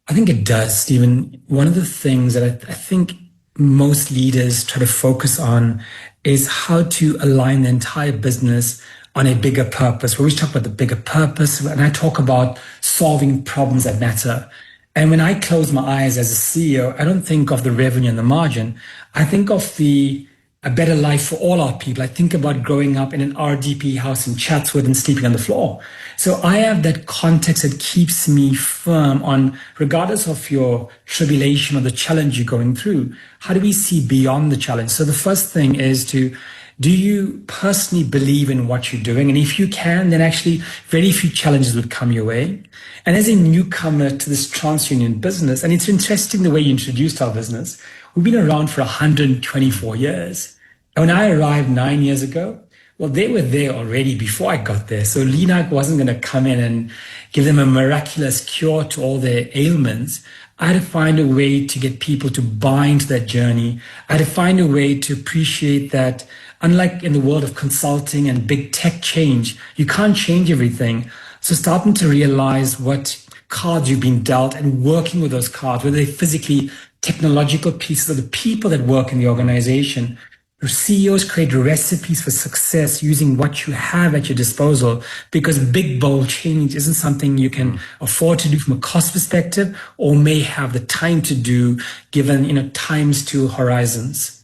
I think it does, Stephen. One of the things that I think most leaders try to focus on is how to align the entire business on a bigger purpose. We always talk about the bigger purpose, and I talk about solving problems that matter. And when I close my eyes as a CEO, I don't think of the revenue and the margin. I think of a better life for all our people. I think about growing up in an RDP house in Chatsworth and sleeping on the floor. So I have that context that keeps me firm on, regardless of your tribulation or the challenge you're going through, how do we see beyond the challenge? So the first thing is do you personally believe in what you're doing? And if you can, then actually very few challenges would come your way. And as a newcomer to this TransUnion business, and it's interesting the way you introduced our business, we've been around for 124 years. And when I arrived 9 years ago, well, they were there already before I got there. So Linak wasn't going to come in and give them a miraculous cure to all their ailments. I had to find a way to get people to buy into that journey. I had to find a way to appreciate that, unlike in the world of consulting and big tech change, you can't change everything. So starting to realize what cards you've been dealt and working with those cards, whether they're physically technological pieces of the people that work in the organization, CEOs create recipes for success using what you have at your disposal, because big, bold change isn't something you can afford to do from a cost perspective, or may have the time to do given, times to horizons.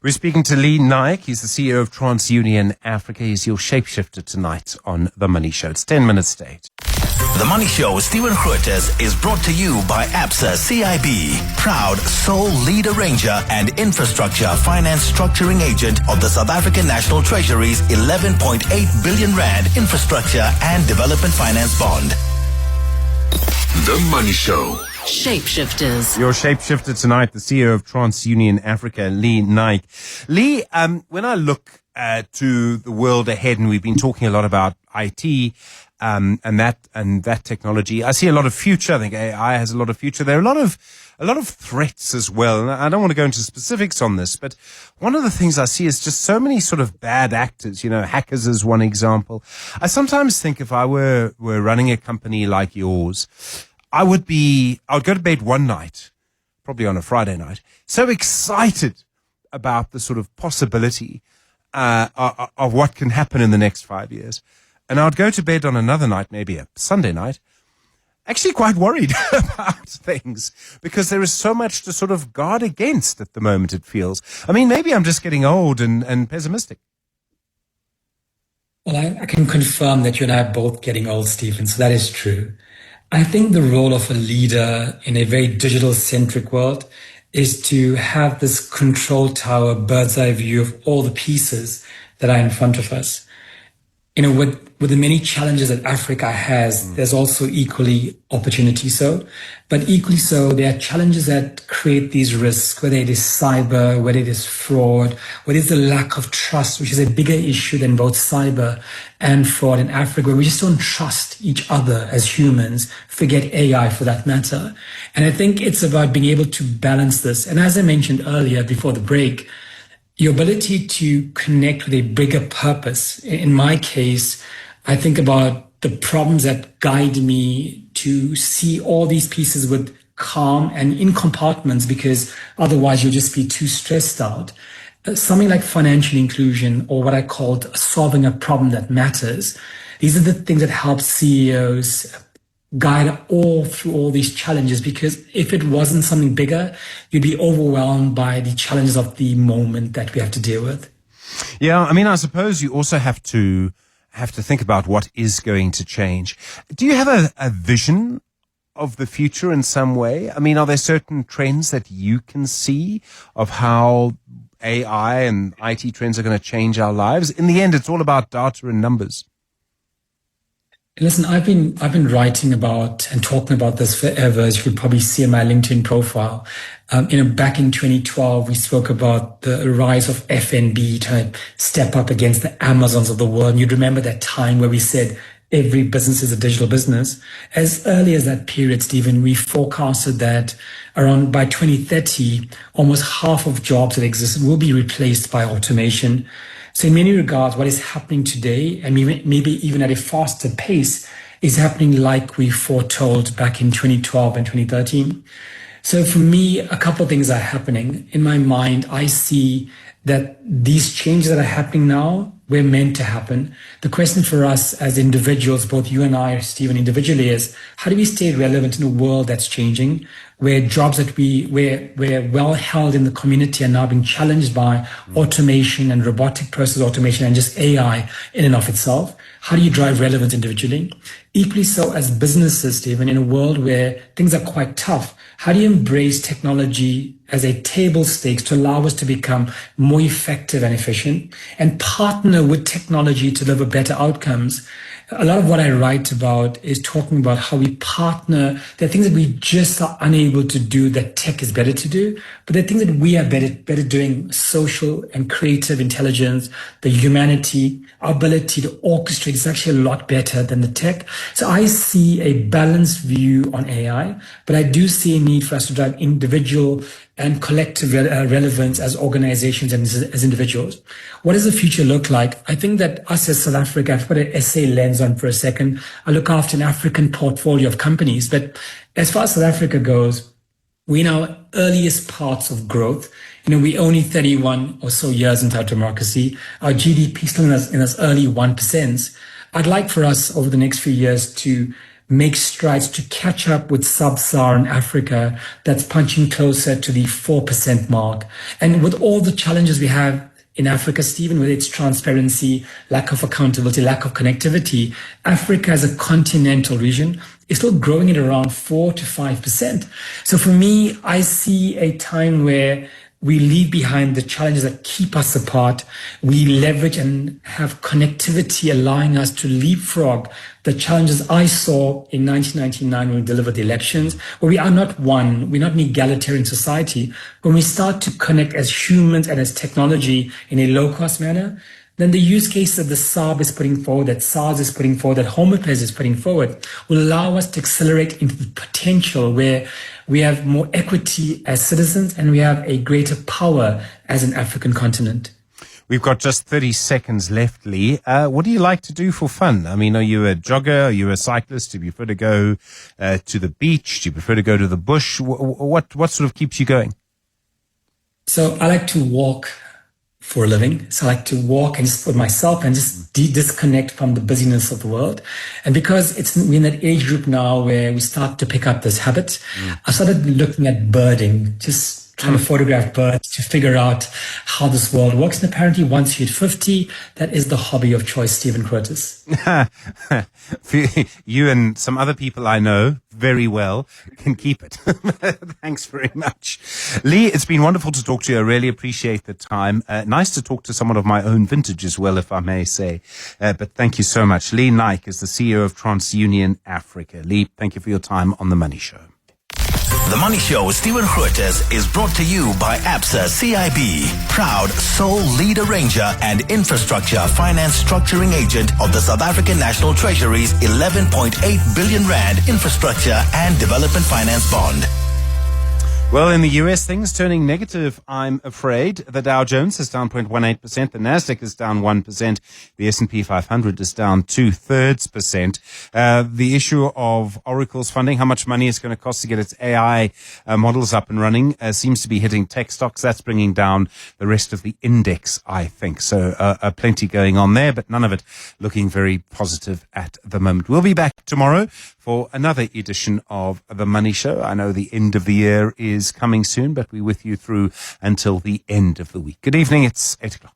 We're speaking to Lee Naik. He's the CEO of TransUnion Africa. He's your shapeshifter tonight on The Money Show. It's 10 minutes to 8. The Money Show with Stephen Grootes is brought to you by ABSA CIB, proud sole lead arranger and infrastructure finance structuring agent of the South African National Treasury's 11.8 billion rand infrastructure and development finance bond. The Money Show. Shapeshifters. Your shapeshifter tonight, the CEO of TransUnion Africa, Lee Naik. Lee, when I look to the world ahead, and we've been talking a lot about IT, and that technology, I see a lot of future. I think AI has a lot of future. There are a lot of threats as well. And I don't want to go into specifics on this, but one of the things I see is just so many sort of bad actors. Hackers is one example. I sometimes think if I were running a company like yours, I would go to bed one night, probably on a Friday night, so excited about the sort of possibility of what can happen in the next 5 years. And I'd go to bed on another night, maybe a Sunday night, actually quite worried about things, because there is so much to sort of guard against at the moment, it feels. I mean, maybe I'm just getting old and pessimistic. Well, I can confirm that you and I are both getting old, Stephen, so that is true. I think the role of a leader in a very digital-centric world is to have this control tower, bird's eye view of all the pieces that are in front of us. With the many challenges that Africa has, there's also equally opportunity. But equally so, there are challenges that create these risks, whether it is cyber, whether it is fraud, whether it's the lack of trust, which is a bigger issue than both cyber and fraud in Africa, where we just don't trust each other as humans, forget AI for that matter. And I think it's about being able to balance this. And as I mentioned earlier before the break, your ability to connect with a bigger purpose. In my case, I think about the problems that guide me to see all these pieces with calm and in compartments, because otherwise you'll just be too stressed out. Something like financial inclusion, or what I called solving a problem that matters. These are the things that help CEOs guide all through all these challenges, because if it wasn't something bigger, you'd be overwhelmed by the challenges of the moment that we have to deal with. Yeah, I mean, I suppose you also have to think about what is going to change. Do you have a vision of the future in some way? I mean, are there certain trends that you can see of how AI and IT trends are going to change our lives? In the end, it's all about data and numbers. Listen, I've been writing about and talking about this forever, as you could probably see in my LinkedIn profile. Back in 2012, we spoke about the rise of F&B trying to step up against the Amazons of the world. And you'd remember that time where we said every business is a digital business. As early as that period, Stephen, we forecasted that around by 2030, almost half of jobs that exist will be replaced by automation. So in many regards, what is happening today, and maybe even at a faster pace, is happening like we foretold back in 2012 and 2013. So for me, a couple of things are happening. In my mind, I see that these changes that are happening now were meant to happen. The question for us as individuals, both you and I, Stephen, individually, is how do we stay relevant in a world that's changing, where jobs that were well held in the community are now being challenged by automation and robotic process automation and just AI in and of itself? How do you drive relevance individually? Equally so as businesses, Stephen, in a world where things are quite tough, how do you embrace technology as a table stakes to allow us to become more effective and efficient and partner with technology to deliver better outcomes? A lot of what I write about is talking about how we partner. There are things that we just are unable to do that tech is better to do, but there are things that we are better doing, social and creative intelligence, the humanity, our ability to orchestrate is actually a lot better than the tech. So I see a balanced view on AI, but I do see a need for us to drive individual and collective relevance as organizations and as individuals. What does the future look like? I think that us as South Africa, I've put an SA lens on for a second. I look after an African portfolio of companies, but as far as South Africa goes, we're in our earliest parts of growth. We're only 31 or so years into our democracy. Our GDP still in its early 1%. I'd like for us over the next few years to make strides to catch up with sub-Saharan Africa that's punching closer to the 4% mark. And with all the challenges we have in Africa, Stephen, with its transparency, lack of accountability, lack of connectivity, Africa as a continental region is still growing at around 4 to 5%. So for me, I see a time where we leave behind the challenges that keep us apart. We leverage and have connectivity, allowing us to leapfrog the challenges I saw in 1999 when we delivered the elections, where we are not one, we're not an egalitarian society. When we start to connect as humans and as technology in a low-cost manner, then the use case that the SARB is putting forward, that SARS is putting forward, that Home Affairs is putting forward, will allow us to accelerate into the potential where we have more equity as citizens and we have a greater power as an African continent. We've got just 30 seconds left, Lee. What do you like to do for fun? I mean, are you a jogger? Are you a cyclist? Do you prefer to go to the beach? Do you prefer to go to the bush? What sort of keeps you going? So I like to walk for a living. So I like to walk and just with myself and just disconnect from the busyness of the world. And because we're in that age group now where we start to pick up this habit, I started looking at birding, just trying to photograph birds to figure out how this world works. And apparently once you hit 50, that is the hobby of choice, Stephen Grootes. You and some other people I know very well can keep it. Thanks very much. Lee, it's been wonderful to talk to you. I really appreciate the time. Nice to talk to someone of my own vintage as well, if I may say. But thank you so much. Lee Naik is the CEO of TransUnion Africa. Lee, thank you for your time on The Money Show. The Money Show with Stephen Grootes is brought to you by ABSA CIB, proud sole lead arranger and infrastructure finance structuring agent of the South African National Treasury's 11.8 billion rand infrastructure and development finance bond. Well, in the US, things turning negative, I'm afraid. The Dow Jones is down 0.18%. The Nasdaq is down 1%. The S&P 500 is down 0.2%. The issue of Oracle's funding, how much money it's going to cost to get its AI models up and running, seems to be hitting tech stocks. That's bringing down the rest of the index, I think. So plenty going on there, but none of it looking very positive at the moment. We'll be back tomorrow for another edition of The Money Show. I know the end of the year is coming soon, but we're with you through until the end of the week. Good evening. It's 8 o'clock.